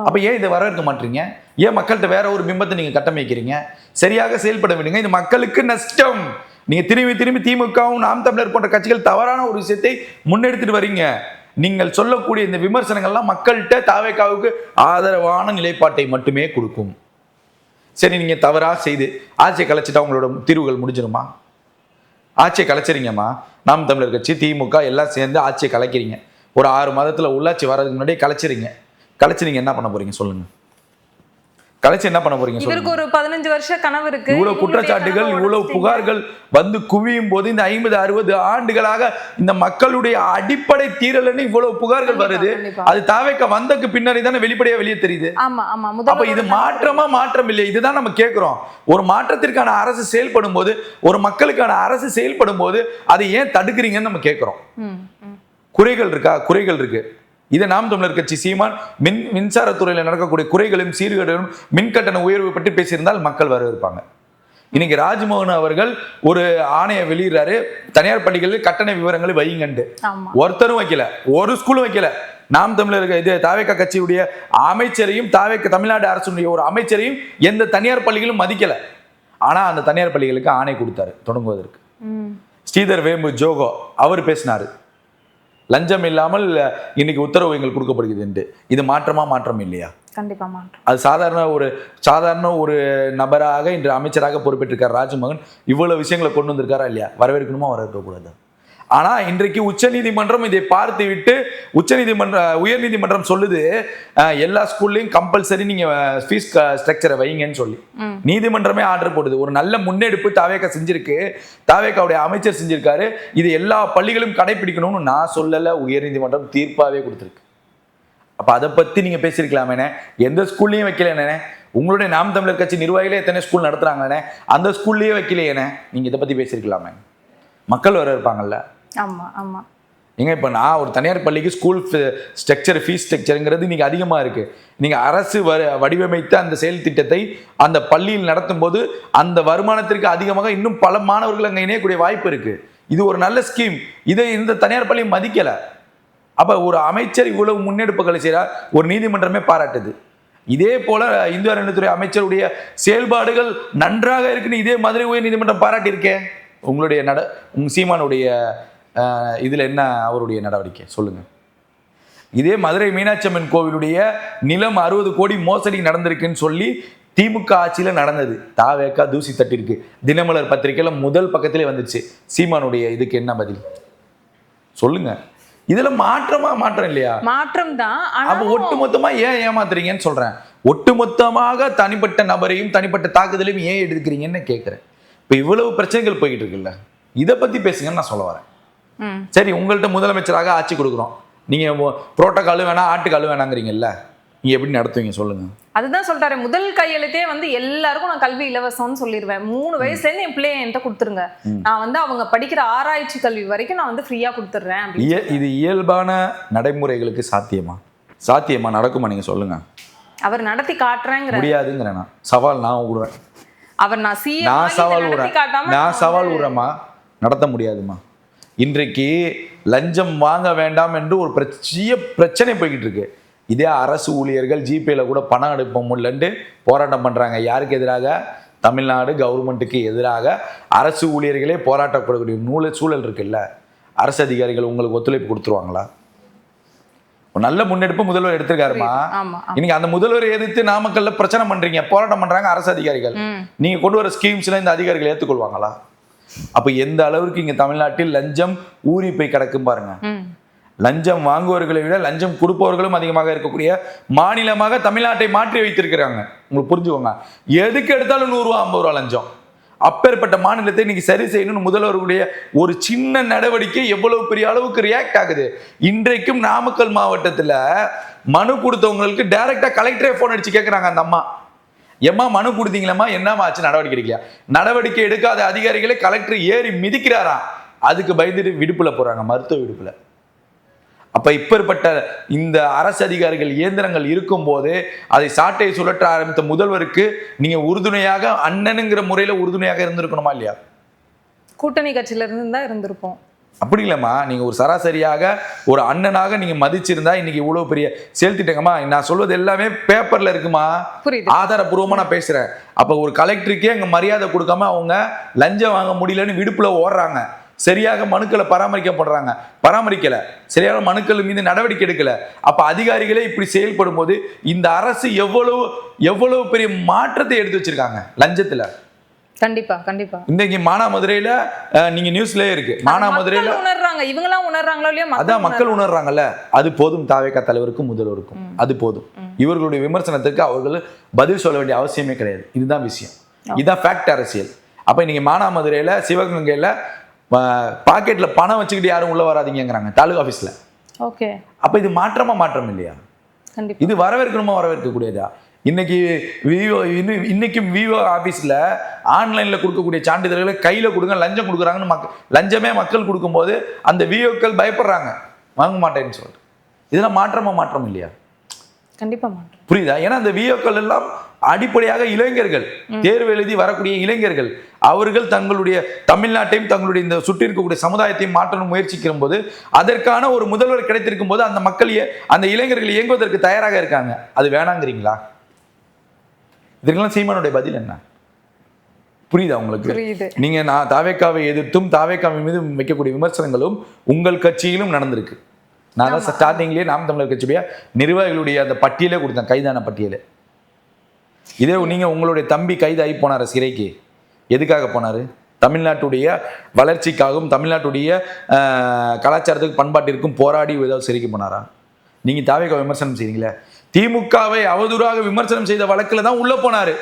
B: அப்ப ஏன் இதை வரவேற்க மாட்டீங்க? ஏன் மக்கள்கிட்ட வேற ஒரு பிம்பத்தை நீங்க கட்டமைக்கிறீங்க? சரியாக செயல்பட விடுங்க. இது மக்களுக்கு நஷ்டம். நீங்க திரும்பி திமுகவும் நாம் தமிழர் போன்ற கட்சிகள் தவறான ஒரு விஷயத்தை முன்னெடுத்துட்டு வரீங்க. நீங்கள் சொல்லக்கூடிய இந்த விமர்சனங்கள்லாம் மக்கள்கிட்ட தாவேகாவுக்கு ஆதரவான நிலைப்பாட்டை மட்டுமே கொடுக்கும். சரி, நீங்க தவறா செய்து ஆட்சியை கலைச்சிட்டா உங்களோட தீர்வுகள் முடிஞ்சிருமா? ஆட்சியை கலைச்சிறீங்கம்மா. நாம் தமிழர் கட்சி, திமுக எல்லாம் சேர்ந்து ஆட்சியை கலைக்கிறீங்க. ஒரு 6 மாதத்துல உள்ளாட்சி வர்றதுக்கு முன்னாடியே கலைச்சு நீங்க என்ன பண்ண போறீங்க சொல்லுங்க? கலைச்சு என்ன பண்ண போறீங்க?
A: இவருக்கு ஒரு 15 வருஷ கனவு இருக்கு.
B: இவ்வளவு குற்றச்சாட்டுகள், இவ்வளவு புகார்கள் வந்து குவியும் போது இந்த 50-60 ஆண்டுகளாக இந்த மக்களுடைய அடிப்படை தீரல்னு இவ்வளவு புகார்கள் வருது. அது தாவேக்க வந்தக்கு பின்னாடி தானே வெளியே தெரியுது. அப்ப இது மாற்றம் இல்லை. இதுதான் நம்ம கேட்கிறோம். ஒரு மாற்றத்திற்கான அரசு செயல்படும் போது, ஒரு மக்களுக்கான அரசு செயல்படும் போது அதை ஏன் தடுக்கிறீங்கன்னு நம்ம கேட்கிறோம். குறைகள் இருக்கு. இதை நாம் தமிழர் கட்சி சீமான் மின்சாரத்துறையில் நடக்கக்கூடிய குறைகளையும் சீர்கேடுகளும் மின்கட்டண உயர்வு பற்றி பேசியிருந்தால் மக்கள் வரவேற்பாங்க. இன்னைக்கு ராஜ்மோகன் அவர்கள் ஒரு ஆணையை வெளியிடுறாரு, தனியார் பள்ளிகளில் கட்டண விவரங்களை வையுங்கண்டு. ஒருத்தரும் வைக்கல, ஒரு ஸ்கூலும் வைக்கல. நாம் தமிழர் இது தாவேக்கா கட்சியுடைய அமைச்சரையும் தமிழ்நாடு அரசுடைய ஒரு அமைச்சரையும் எந்த தனியார் பள்ளிகளும் மதிக்கல. ஆனா அந்த தனியார் பள்ளிகளுக்கு ஆணை கொடுத்தாரு தொடங்குவதற்கு. ஸ்ரீதர் வேம்பு ஜோகோ அவர் பேசினாரு, லஞ்சம் இல்லாமல் இன்னைக்கு உத்தரவு எங்களுக்கு கொடுக்கப்படுகிறது என்று. இது மாற்றம் இல்லையா?
A: கண்டிப்பா மாற்றம். அது
B: சாதாரண ஒரு நபராக இன்று அமைச்சராக பொறுப்பேற்றிருக்கார் ராஜ்மோகன். இவ்வளவு விஷயங்களை கொண்டு வந்திருக்காரா இல்லையா? வரவேற்கணுமா, வரவேற்க கூடாது? ஆனா இன்றைக்கு உச்சநீதிமன்றம் இதை பார்த்து விட்டு உயர்நீதிமன்றம் சொல்லுது எல்லா ஸ்கூல்லையும் கம்பல்சரி நீங்க ஃபீஸ் ஸ்ட்ரக்சரை வைங்கன்னு சொல்லி நீதிமன்றமே ஆர்டர் போடுது. ஒரு நல்ல முன்னெடுப்பு தாவேக்கா செஞ்சிருக்கு, தாவேக்காவுடைய அமைச்சர் செஞ்சிருக்காரு. இது எல்லா பள்ளிகளும் கடைபிடிக்கணும்னு நான் சொல்லல, உயர்நீதிமன்றம் தீர்ப்பாவே கொடுத்துருக்கு. அப்ப அதை பத்தி நீங்க பேசிருக்கலாமே. எந்த ஸ்கூல்லையும் வைக்கல. உங்களுடைய நாம் தமிழர் கட்சி நிர்வாகிகளே எத்தனை ஸ்கூல் நடத்துறாங்க, அந்த ஸ்கூல்லயே வைக்கலையே. நீங்க இதை பத்தி பேசிருக்கலாமே. மக்கள் வரவேற்பாங்கல்ல. நீங்க இப்ப நான் ஒரு தனியார் பள்ளிக்கு ஸ்கூல் ஸ்ட்ரக்சர், ஃபீஸ் ஸ்ட்ரக்சருங்கிறது இன்னைக்கு அதிகமா இருக்கு. நீங்க அரசு வடிவமைத்த அந்த செயல் திட்டத்தை அந்த பள்ளியில் நடத்தும் போது அந்த வருமானத்திற்கு அதிகமாக இன்னும் பல மாணவர்கள் அங்க இணையக்கூடிய வாய்ப்பு இருக்கு. இது ஒரு நல்ல ஸ்கீம். இதை இந்த தனியார் பள்ளி மதிக்கல. அப்ப ஒரு அமைச்சர் இவ்வளவு முன்னெடுப்புகளை செய்யறார், ஒரு நீதிமன்றமே பாராட்டுது. இதே போல இந்து அறநிலையத்துறை அமைச்சருடைய செயல்பாடுகள் நன்றாக இருக்குன்னு இதே மாதிரி உயர் நீதிமன்றம் பாராட்டி இருக்கேன். உங்களுடைய சீமானுடைய இதுல என்ன அவருடைய நடவடிக்கை சொல்லுங்க? இதே மதுரை மீனாட்சி அம்மன் கோவிலுடைய நிலம் 60 கோடி மோசடி நடந்திருக்குன்னு சொல்லி திமுக ஆட்சியில நடந்தது. தாவேக்கா தூசி தட்டி இருக்கு. தினமலர் பத்திரிகையில முதல் பக்கத்திலே வந்துச்சு. சீமானுடைய இதுக்கு என்ன பதில் சொல்லுங்க? இதுல மாற்றம் இல்லையா?
A: மாற்றம் தான்.
B: அப்ப ஒட்டுமொத்தமா ஏன் ஏமாத்துறீங்கன்னு சொல்றேன். ஒட்டுமொத்தமாக தனிப்பட்ட நபரையும் தனிப்பட்ட தாக்குதலையும் ஏன் எடுக்கிறீங்கன்னு கேட்கிறேன். இப்ப இவ்வளவு பிரச்சனைகள் போய்கிட்டு இருக்குல்ல, இதை பத்தி பேசுங்கன்னு நான் சொல்ல வரேன். சரி, உங்கள்கிட்ட முதலமைச்சராக ஆட்சி கொடுக்குறோம், நீங்க புரோட்டோகால் வேணாம் ஆட்டுக்கால் வேணாங்கிறீங்கல்ல, நீங்க எப்படி நடத்துவீங்க சொல்லுங்க?
A: அதுதான் சொல்றாரு, முதல் கையெழுத்தே வந்து எல்லாருக்கும் நான் கல்வி இலவசம்னு சொல்லிடுவேன். 3 வயசுலேருந்து என் பிள்ளைய என்கிட்ட கொடுத்துருங்க, நான் வந்து அவங்க படிக்கிற ஆராய்ச்சி கல்வி வரைக்கும் நான் வந்து ஃப்ரீயா கொடுத்துட்றேன்.
B: இது இயல்பான நடைமுறைகளுக்கு சாத்தியமா நடக்குமா? நீங்க சொல்லுங்க.
A: அவர் நடத்தி காட்டுறேங்கிற
B: முடியாதுங்கிறேன். சவால் நான் விடுறேன்.
A: அவர்
B: நான் சவால் விடுறேம்மா, நடத்த முடியாதுமா. இன்றைக்கு லஞ்சம் வாங்க வேண்டாம் என்று ஒரு பிரச்சனை போய்கிட்டு இருக்கு. இதே அரசு ஊழியர்கள் ஜிபேல கூட பணம் எடுப்ப முடியலன்ட்டு போராட்டம் பண்றாங்க. யாருக்கு எதிராக? தமிழ்நாடு கவர்மெண்ட்டுக்கு எதிராக அரசு ஊழியர்களே போராட்டப்படக்கூடிய சூழல் இருக்குல்ல. அரசு அதிகாரிகள் உங்களுக்கு ஒத்துழைப்பு கொடுத்துருவாங்களா? நல்ல முன்னெடுப்பு முதல்வர் எடுத்திருக்காருமா. இன்னைக்கு அந்த முதல்வரை எதிர்த்து நாமக்கல்ல பிரச்சனை பண்றீங்க, போராட்டம் பண்றாங்க அரசு அதிகாரிகள். நீங்க கொண்டு வர ஸ்கீம்ஸ்ல இந்த அதிகாரிகள் ஏற்றுக்கொள்வாங்களா? அப்ப எந்த அளவுக்கு இங்க தமிழ்நாட்டில் லஞ்சம் ஊறி போய் கிடக்கும் பாருங்க. லஞ்சம் வாங்குவர்களை விட லஞ்சம் கொடுப்பவர்களும் அதிகமாக இருக்கக்கூடிய மாநிலமாக தமிழ்நாட்டை மாற்றி வைத்திருக்கிறாங்க. உங்களுக்கு புரிஞ்சுக்கோங்க. எதுக்கு எடுத்தாலும் 100 ரூபா 50 ரூபா லஞ்சம். அப்பேற்பட்ட மாநிலத்தை இன்னைக்கு சரி செய்யணும்னு முதல்வருடைய ஒரு சின்ன நடவடிக்கை எவ்வளவு பெரிய அளவுக்கு ரியாக்ட் ஆகுது. இன்றைக்கும் நாமக்கல் மாவட்டத்துல மனு கொடுத்தவங்களுக்கு டைரக்டா கலெக்டரே போன் அடிச்சு கேட்கறாங்க. அந்த அம்மா, எம்மா மனு கொடுத்தீங்களா, என்னமா ஆச்சு, நடவடிக்கை எடுக்கலையா? நடவடிக்கை எடுக்காத அதிகாரிகளை கலெக்டர் ஏறி மிதிக்கிறாரா? அதுக்கு பயந்துட்டு விடுப்புல போறாங்க, மருத்துவ விடுப்புல. அப்ப இப்பேற்பட்ட இந்த அரசு அதிகாரிகள் இயந்திரங்கள் இருக்கும் போது அதை சாட்டை சுழற்ற ஆரம்பித்த முதல்வருக்கு நீங்க உறுதுணையாக, அண்ணனுங்கிற முறையில உறுதுணையாக இருந்திருக்கணுமா இல்லையா?
A: கூட்டணி கட்சியில இருந்து தான் இருந்திருப்போம்.
B: அப்படி இல்லைம்மா, நீங்க ஒரு சராசரியாக ஒரு அண்ணனாக நீங்க மதிச்சிருந்தா இன்னைக்கு இவ்வளவு பெரிய செயல்திட்டங்கம்மா. நான் சொல்வது எல்லாமே பேப்பர்ல இருக்குமா, ஆதாரபூர்வமா நான் பேசுறேன். அப்ப ஒரு கலெக்டருக்கே அங்க மரியாதை கொடுக்காம அவங்க லஞ்சம் வாங்க முடியலன்னு விடுப்புல ஓடுறாங்க. சரியாக மனுக்களை பராமரிக்கல, சரியான மனுக்கள் மீது நடவடிக்கை எடுக்கல. அப்ப அதிகாரிகளே இப்படி செயல்படும் போது இந்த அரசு எவ்வளவு பெரிய மாற்றத்தை எடுத்து வச்சிருக்காங்க லஞ்சத்துல.
A: கண்டிப்பா கண்டிப்பா.
B: இன்னைக்கு மானாமதுரையில நீங்க நியூஸ்லயே இருக்கு, மானாமதுரையில
A: உணர்றாங்க, இவங்கெல்லாம் உணர்றாங்களோ இல்லையா?
B: அதான் மக்கள் உணர்றாங்கல்ல. அது போதும் தாவேகா தலைவருக்கும் முதல்வருக்கும், அது போதும். இவர்களுடைய விமர்சனத்துக்கு அவர்கள் பதில் சொல்ல வேண்டிய அவசியமே கிடையாது. இதுதான் விஷயம், இதுதான் ஃபேக்ட் அரசியல். அப்ப இன்னைக்கு மானாமதுரையில சிவகங்கையில பாக்கெட்ல பணம் வச்சுக்கிட்டு யாரும் உள்ள வராதீங்கிறாங்க தாலுகா ஆபீஸ்ல.
A: ஓகே.
B: அப்ப இது மாற்றம் இல்லையா? இது வரவேற்கணுமா, வரவேற்க கூடியதா? இன்னைக்கும் விவோ ஆபீஸ்ல ஆன்லைன்ல கொடுக்கக்கூடிய சான்றிதழ்களை கையில கொடுங்க, லஞ்சம் கொடுக்குறாங்கன்னு லஞ்சமே மக்கள் கொடுக்கும்போது அந்த விவோக்கள் பயப்படுறாங்க, வாங்க மாட்டேன்னு சொல்லிட்டு. இதெல்லாம் மாற்றம் இல்லையா?
A: கண்டிப்பா மாற்றம்.
B: புரியுதா? ஏன்னா அந்த விஓக்கள் எல்லாம் அடிப்படையாக இளைஞர்கள், தேர்வு எழுதி வரக்கூடிய இளைஞர்கள். அவர்கள் தங்களுடைய தமிழ்நாட்டையும் தங்களுடைய இந்த சுற்றி இருக்கக்கூடிய சமுதாயத்தையும் மாற்றணும் முயற்சிக்கிற போது அதற்கான ஒரு முதல்வர் கிடைத்திருக்கும் போது அந்த மக்கள், அந்த இளைஞர்கள் இயங்குவதற்கு தயாராக இருக்காங்க. அது வேணாங்கிறீங்களா? இதுக்கெல்லாம் சீமானுடைய பதில் என்ன? புரியுதா உங்களுக்கு? நீங்க நான் தாவேக்காவை எதிர்த்தும் தாவேக்காவின் மீது வைக்கக்கூடிய விமர்சனங்களும் உங்கள் கட்சியிலும் நடந்திருக்கு. நான் தான் ஸ்டார்டிங்லேயே நாம் தமிழர் கட்சியுடைய நிர்வாகிகளுடைய அந்த பட்டியலே கொடுத்தேன், கைதான பட்டியலே. இதே நீங்க உங்களுடைய தம்பி கைதாகி போனார் சிறைக்கு. எதுக்காக போனாரு? தமிழ்நாட்டுடைய வளர்ச்சிக்காகவும் தமிழ்நாட்டுடைய கலாச்சாரத்துக்கு பண்பாட்டிற்கும் போராடி ஏதாவது சிறைக்கு போனாரா? நீங்க தாவேக்கா விமர்சனம் செய்றீங்களே, திமுகவை அவதூறாக விமர்சனம் செய்த வழக்கில் தான் உள்ள போனாரு.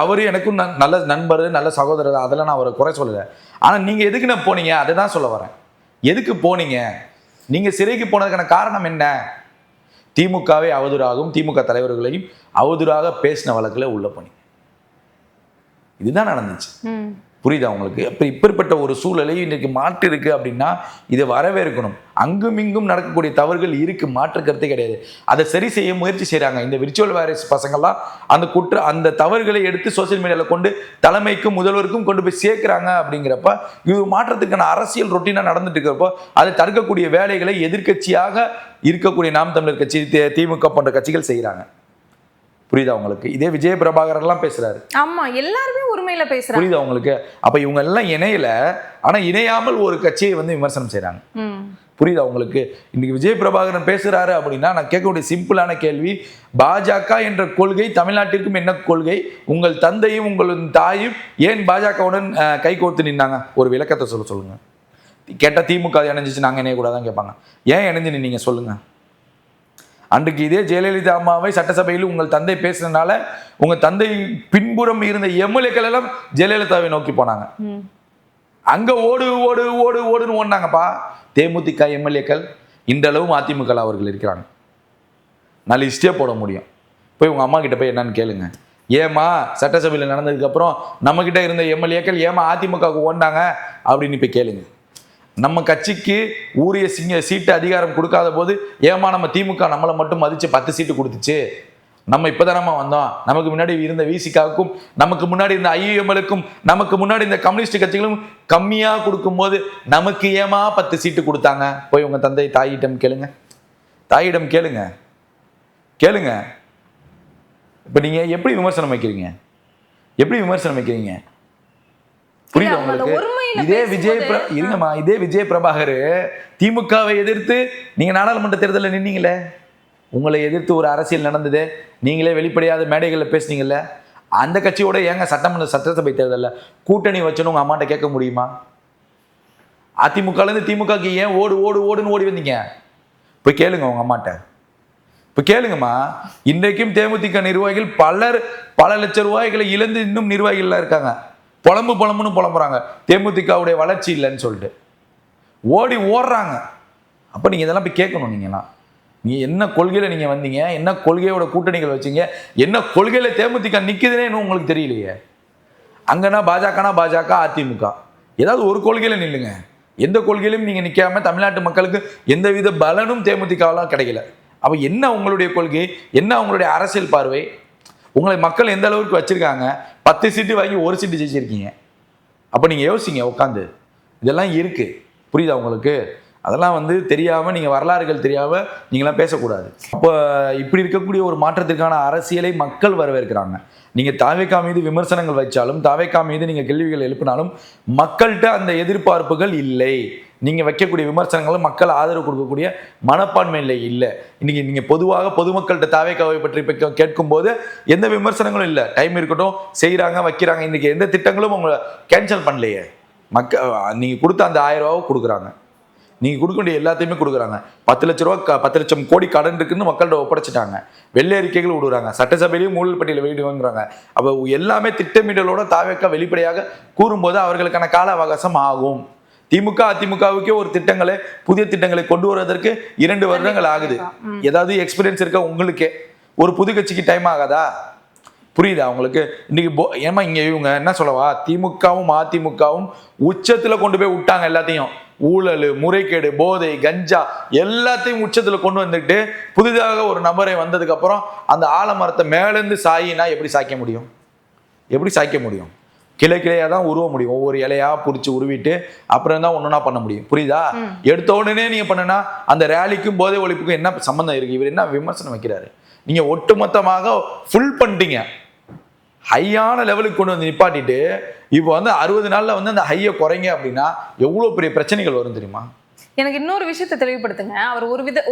B: அவரு எனக்கும் நல்ல நண்பர், நல்ல சகோதரர், அதெல்லாம் நான் அவரை குறை சொல்லலை. ஆனா நீங்க எதுக்கு நான் போனீங்க அதை தான் சொல்ல வரேன். எதுக்கு போனீங்க? நீங்க சிறைக்கு போனதுக்கான காரணம் என்ன? திமுகவை அவதூறாகவும் திமுக தலைவர்களையும் அவதூறாக பேசின வழக்கில் உள்ள போனீங்க. இதுதான் நடந்துச்சு. புரியுதா உங்களுக்கு? அப்ப இப்பேற்பட்ட ஒரு சூழலை இன்னைக்கு மாற்று இருக்கு அப்படின்னா இதை வரவேற்கணும். அங்கும் இங்கும் நடக்கக்கூடிய தவறுகள் இருக்கு, மாற்று கருத்தே கிடையாது. அதை சரி செய்ய முயற்சி செய்யறாங்க இந்த விர்ச்சுவல் வைரஸ் பசங்கள்லாம். அந்த தவறுகளை எடுத்து சோசியல் மீடியால கொண்டு தலைமைக்கும் முதல்வருக்கும் கொண்டு போய் சேர்க்கிறாங்க. அப்படிங்கிறப்ப இது மாற்றத்துக்கான அரசியல் ரொட்டீனா நடந்துட்டு இருக்கிறப்போ அதை தடுக்கக்கூடிய வேலைகளை எதிர்கட்சியாக இருக்கக்கூடிய நாம் தமிழர் கட்சி, திமுக போன்ற கட்சிகள் செய்யறாங்க. புரியுதா உங்களுக்கு? இதே விஜய பிரபாகர் எல்லாம் பேசுறாரு.
A: ஆமா, எல்லாருமே உரிமையில பேசுறாங்க.
B: புரியுதா உங்களுக்கு? அப்ப இவங்க எல்லாம் இணையல, ஆனா இணையாமல் ஒரு கட்சியை வந்து விமர்சனம் செய்யறாங்க. புரியுதா உங்களுக்கு? இன்னைக்கு விஜய் பிரபாகரன் பேசுறாரு அப்படின்னா நான் கேட்கக்கூடிய சிம்பிளான கேள்வி, பாஜக என்ற கொள்கை தமிழ்நாட்டிற்கும் என்ன கொள்கை? உங்கள் தந்தையும் உங்களின் தாயும் ஏன் பாஜகவுடன் கை கோர்த்து நின்னாங்க? ஒரு விளக்கத்தை சொல்லுங்க. கேட்டா திமுக இணைஞ்சிச்சு நாங்க இணையக்கூடாதான் கேட்பாங்க. ஏன் இணைஞ்சு நின்னீங்க சொல்லுங்க? அன்றைக்கு இதே ஜெயலலிதா அம்மாவை சட்டசபையில் உங்கள் தந்தை பேசுறதுனால உங்க தந்தை பின்புறம் இருந்த எம்எல்ஏக்கள் எல்லாம் ஜெயலலிதாவை நோக்கி போனாங்க. அங்க ஓடு ஓடு ஓடு ஓடுன்னு ஓடினாங்கப்பா. தேமுதிக எம்எல்ஏக்கள் இன்றளவும் அதிமுக அவர்கள் இருக்கிறாங்க. நல்ல லிஸ்டே போட முடியும். போய் உங்க அம்மா கிட்ட போய் என்னன்னு கேளுங்க. ஏமா சட்டசபையில் நடந்ததுக்கு அப்புறம் நம்ம கிட்ட இருந்த எம்எல்ஏக்கள் ஏமா அதிமுகவுக்கு ஓடினாங்க அப்படின்னு போய் கேளுங்க. நம்ம கட்சிக்கு ஊரிய சீட்டு அதிகாரம் கொடுக்காத போது ஏமா நம்ம திமுக நம்மளை மட்டும் மதிச்சு 10 சீட்டு கொடுத்துச்சு? நம்ம இப்பதானமா வந்தோம். நமக்கு முன்னாடி இருந்த விசிகாவுக்கும் நமக்கு முன்னாடி இருந்த ஐஎம்எலுக்கும் நமக்கு முன்னாடி இந்த கம்யூனிஸ்ட் கட்சிகளும் கம்மியா கொடுக்கும் போது நமக்கு ஏமா 10 சீட்டு கொடுத்தாங்க? போய் உங்க தந்தை தாயிடம் கேளுங்க. தாயிடம் கேளுங்க. இப்ப நீங்க எப்படி விமர்சனம் வைக்கிறீங்க? புரியுது உங்களுக்கு? இதே விஜய் பிரபாகர் திமுகவை எதிர்த்து நீங்க நாடாளுமன்ற தேர்தலில் நின்னீங்களே, உங்களை எதிர்த்து ஒரு அரசியல் நடந்தது, நீங்களே வெளிப்படையாத மேடைகளில் பேசுனீங்கல்ல, அந்த கட்சியோட ஏங்க சட்டசபை தேர்தலில் கூட்டணி வச்சுன்னு உங்க அம்மாட்ட கேட்க முடியுமா? அதிமுகலேருந்து திமுகக்கு ஏன் ஓடுன்னு ஓடி வந்தீங்க? போய் கேளுங்க உங்க அம்மாட்ட. இப்போ கேளுங்கம்மா. இன்றைக்கும் தேமுதிக நிர்வாகிகள் பல லட்சம் ரூபாய்களை இழந்து இன்னும் நிர்வாகிகள்லாம் இருக்காங்க. புலம்புன்னு புலம்புறாங்க தேமுதிகவுடைய வளர்ச்சி இல்லைன்னு சொல்லிட்டு ஓடுறாங்க. அப்போ நீங்கள் இதெல்லாம் போய் கேட்கணும். நீங்கள் என்ன கொள்கையில் நீங்கள் வந்தீங்க, என்ன கொள்கையோட கூட்டணிகள் வச்சீங்க, என்ன கொள்கையில் தேமுதிக நிற்குதுன்னே இன்னும் உங்களுக்கு தெரியலையே. அங்கன்னா பாஜக அதிமுக ஏதாவது ஒரு கொள்கையில் நில்லுங்க. எந்த கொள்கையிலும் நீங்கள் நிற்காம தமிழ்நாட்டு மக்களுக்கு எந்தவித பலனும் தேமுதிகலாம் கிடைக்கல. அப்போ என்ன உங்களுடைய கொள்கை, என்ன உங்களுடைய அரசியல் பார்வை? உங்களை மக்கள் எந்த அளவுக்கு வச்சிருக்காங்க? 10 சீட்டு வாங்கி 1 சீட்டு ஜெயிச்சிருக்கீங்க. அப்போ நீங்கள் யோசிங்க உட்காந்து. இதெல்லாம் இருக்கு. புரியுதா உங்களுக்கு? அதெல்லாம் வந்து தெரியாமல் நீங்கள் வரலாறுகள் தெரியாமல் நீங்களாம் பேசக்கூடாது. அப்போ இப்படி இருக்கக்கூடிய ஒரு மாற்றத்திற்கான அரசியலை மக்கள் வரவேற்கிறாங்க. நீங்கள் தாவேகா மீது விமர்சனங்கள் வச்சாலும், தாவேகா மீது நீங்கள் கேள்விகள் எழுப்பினாலும் மக்கள்கிட்ட அந்த எதிர்பார்ப்புகள் இல்லை. நீங்கள் வைக்கக்கூடிய விமர்சனங்களும் மக்கள் ஆதரவு கொடுக்கக்கூடிய மனப்பான்மையில் இல்லை. இன்னைக்கு நீங்கள் பொதுவாக பொதுமக்கள்கிட்ட தாவேகாவை பற்றி கேட்கும்போது எந்த விமர்சனங்களும் இல்லை. டைம் இருக்கட்டும், செய்கிறாங்க, வைக்கிறாங்க. இன்னைக்கு எந்த திட்டங்களும் உங்களை கேன்சல் பண்ணலையே. நீங்கள் கொடுத்த அந்த 1000 ரூபாவை கொடுக்குறாங்க. நீங்கள் கொடுக்க வேண்டிய எல்லாத்தையுமே கொடுக்குறாங்க. 10 லட்ச ரூபா 10 லட்சம் கோடி கடன் இருக்குன்னு மக்கள்கிட்ட ஒப்படைச்சிட்டாங்க. வெள்ளை அறிக்கைகள் விடுறாங்க. சட்டசபையிலையும் ஊழல் பட்டியலை வெளியிடுவாங்கிறாங்க. அப்போ எல்லாமே திட்டமிடலோட தாவேகா வெளிப்படையாக கூறும்போது அவர்களுக்கான கால அவகாசம் ஆகும். திமுக அதிமுகவுக்கே ஒரு புதிய திட்டங்களை கொண்டு வருவதற்கு 2 வருடங்கள் ஆகுது. ஏதாவது எக்ஸ்பீரியன்ஸ் இருக்க உங்களுக்கே ஒரு புது கட்சிக்கு டைம் ஆகாதா? புரியுதா உங்களுக்கு? இன்னைக்கு ஏமா இங்க இவங்க என்ன சொல்லவா, திமுகவும் அதிமுகவும் உச்சத்துல கொண்டு போய் விட்டாங்க. எல்லாத்தையும் ஊழல், முறைகேடு, போதை, கஞ்சா எல்லாத்தையும் உச்சத்துல கொண்டு வந்துட்டு புதிதாக ஒரு நபரை வந்ததுக்கு அப்புறம் அந்த ஆலமரத்தை மேலேருந்து சாயினா எப்படி சாய்க்க முடியும்? கிளையா தான் உருவ முடியும். ஒவ்வொரு இலையா பிடிச்சி உருவிட்டு அப்புறம் தான் ஒண்ணுனா பண்ண முடியும். புரியுதா? எடுத்த உடனே நீங்க பண்ணுனா அந்த ரேலிக்கும் போதை ஒழிப்புக்கும் என்ன சம்பந்தம் இருக்கு? இவர் என்ன விமர்சனம் வைக்கிறாரு? நீங்க ஒட்டுமொத்தமாக ஃபுல் பண்ணிட்டீங்க. ஹையான லெவலுக்கு கொண்டு வந்து நிப்பாட்டிட்டு இப்போ வந்து 60 நாள்ல வந்து அந்த ஹையை குறைங்க அப்படின்னா எவ்வளவு பெரிய பிரச்சனைகள் வரும் தெரியுமா?
A: எனக்கு இன்னொரு விஷயத்தை தெளிவுபடுத்துங்க. அவர்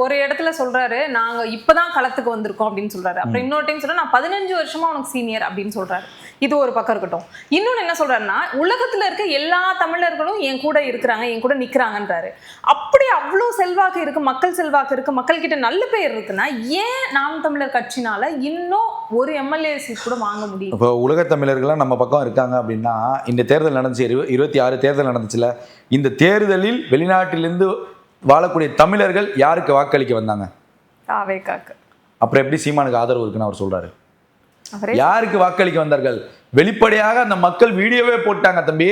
A: ஒரு இடத்துல சொல்றாரு, நாங்க இப்பதான் களத்துக்கு வந்திருக்கோம் அப்படின்னு சொல்றாரு. அப்புறம் இன்னொரு டைம் சொல்றாரு, நான் 15 வருஷமா உனக்கு சீனியர் அப்படின்னு சொல்றாரு. இது ஒரு பக்கம் இருக்கட்டும். இன்னொன்னு என்ன சொல்றாருன்னா, உலகத்துல இருக்க எல்லா தமிழர்களும் என் கூட இருக்கிறாங்க, என் கூட நிக்கிறாங்கன்றாரு. அப்படி அவ்வளவு செல்வாக்கு இருக்கு, மக்கள் செல்வாக்கு இருக்கு, மக்கள் கிட்ட நல்ல பேர் இருக்குன்னா ஏன் நாம் தமிழர் கட்சினால இன்னும் ஒரு எம்எல்ஏ சீட் கூட வாங்க முடியும்?
B: இப்போ உலக தமிழர்கள்லாம் நம்ம பக்கம் இருக்காங்க அப்படின்னா, இந்த தேர்தல் நடந்துச்சு, 26 தேர்தல் நடந்துச்சுல, இந்த தேர்தலில் வெளிநாட்டிலிருந்து வாழக்கூடிய தமிழர்கள் யாருக்கு வாக்களிக்க வந்தாங்க?
A: தாவேகாக்கு.
B: அப்புறம் எப்படி சீமானுக்கு ஆதரவு இருக்குன்னு அவர் சொல்றாரு? யாருக்கு வாக்களிக்க வந்தார்கள்? வெளிப்படையாக அந்த மக்கள் வீடியோவே போட்டாங்க. தம்பி,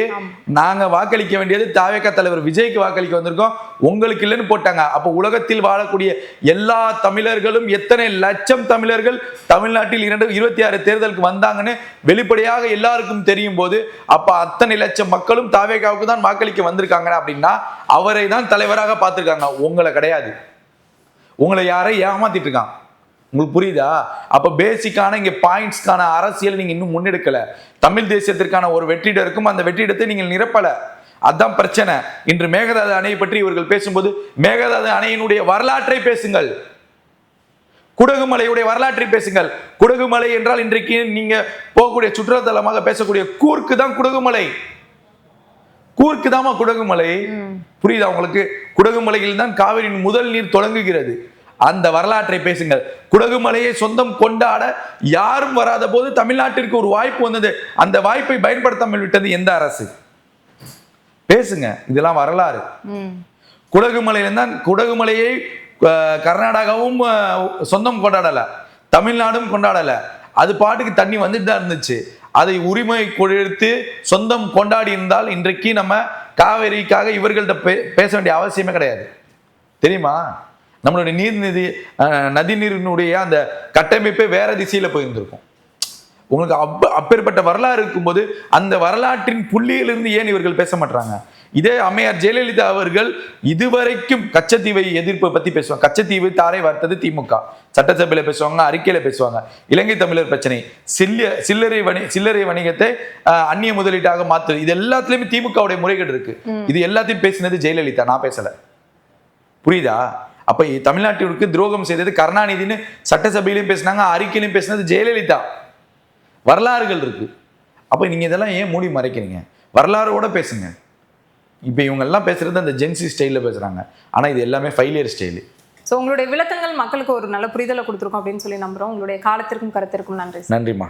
B: நாங்க வாக்களிக்க வேண்டியது தாவேகா தலைவர் விஜய்க்கு வாக்களிக்க வந்திருக்கோம், உங்களுக்கு இல்லைன்னு போட்டாங்க. அப்போ உலகத்தில் வாழக்கூடிய எல்லா தமிழர்களும், எத்தனை லட்சம் தமிழர்கள் தமிழ்நாட்டில் 26 தேர்தலுக்கு வந்தாங்கன்னு வெளிப்படையாக எல்லாருக்கும் தெரியும் போது, அப்ப அத்தனை லட்சம் மக்களும் தாவேகாவுக்கு தான் வாக்களிக்க வந்திருக்காங்க அப்படின்னா அவரை தான் தலைவராக பார்த்திருக்காங்க. உங்களை கிடையாது. உங்களை யாரை ஏமாத்திட்டு இருக்கான்? உங்களுக்கு புரியுதா? அப்ப பேசிக்கான இங்க பாயிண்ட்ஸ்க்கான அரசியல் நீங்க இன்னும் முன்னெடுக்கல. தமிழ் தேசியத்திற்கான ஒரு வெற்றிடம் இருக்கும், அந்த வெற்றிடத்தை நீங்கள் நிரப்பல. அதான் பிரச்சனை. இன்று மேகதாது அணையை பற்றி இவர்கள் பேசும்போது மேகதாது அணையினுடைய வரலாற்றை பேசுங்கள், குடகுமலையுடைய வரலாற்றை பேசுங்கள். குடகுமலை என்றால் இன்றைக்கு நீங்க போகக்கூடிய சுற்றுலாத்தலமாக பேசக்கூடிய கூர்க்கு தான் குடகுமலை. கூர்க்கு தாமா குடகுமலை. புரியுதா உங்களுக்கு? குடகுமலையில் தான் காவிரியின் முதல் நீர் தொடங்குகிறது. அந்த வரலாற்றை பேசுங்கள். குடகுமலையை சொந்தம் கொண்டாட யாரும் வராத போது தமிழ்நாட்டிற்கு ஒரு வாய்ப்பு வந்தது. அந்த வாய்ப்பை பயன்படுத்தாமல் விட்டது எந்த அரசு? பேசுங்க. இதெல்லாம் வரலாறு. குடகுமலையில தான் குடகுமலையை கர்நாடகாவும் சொந்தம் கொண்டாடல, தமிழ்நாடும் கொண்டாடல. அது பாட்டுக்கு தண்ணி வந்துட்டு தான் இருந்துச்சு. அதை உரிமை கொடுத்து சொந்தம் கொண்டாடி இருந்தால் இன்றைக்கு நம்ம காவேரிக்காக இவர்கள்ட்ட பேச வேண்டிய அவசியமே கிடையாது. தெரியுமா? நம்மளுடைய நதி நீரினுடைய அந்த கட்டமைப்பே வேற திசையில போயிருந்திருக்கும். உங்களுக்கு அப்பேற்பட்ட வரலாறு இருக்கும்போது அந்த வரலாற்றின் புள்ளியிலிருந்து ஏன் இவர்கள் பேச மாட்டாங்க? இதே அம்மையார் ஜெயலலிதா அவர்கள் இதுவரைக்கும் கச்சத்தீவை எதிர்ப்பை பத்தி பேசுவாங்க. கச்சத்தீவு தாரை வார்த்தது திமுக, சட்டசபையில பேசுவாங்க, அறிக்கையில பேசுவாங்க. இலங்கை தமிழர் பிரச்சனை, சில்லறை வணிகத்தை அந்நிய முதலீட்டாக மாத்து, இது எல்லாத்துலயுமே திமுகவுடைய முறைகேடு இருக்கு. இது எல்லாத்தையும் பேசினது ஜெயலலிதா, நான் பேசல. புரியுதா? அப்ப தமிழ்நாட்டிற்கு துரோகம் செய்தது கருணாநிதினு சட்டசபையிலையும் பேசினாங்க, அறிக்கையிலையும் பேசினது ஜெயலலிதா. வரலாறுகள் இருக்கு. அப்ப நீங்க இதெல்லாம் ஏன் மூடி மறைக்கிறீங்க? வரலாறோட பேசுங்க. இப்ப இவங்க எல்லாம் பேசுறது அந்த ஜென்சி ஸ்டைல்ல பேசுறாங்க, ஆனா இது எல்லாமே ஃபெயிலியர் ஸ்டைல்.
A: ஸோ உங்களுடைய விளக்கங்கள் மக்களுக்கு ஒரு நல்ல புரிதலை கொடுத்துருக்கோம் அப்படின்னு சொல்லி நம்புறோம். உங்களுடைய காலத்திற்கும் கருத்திற்கும் நன்றி.
B: நன்றிம்மா.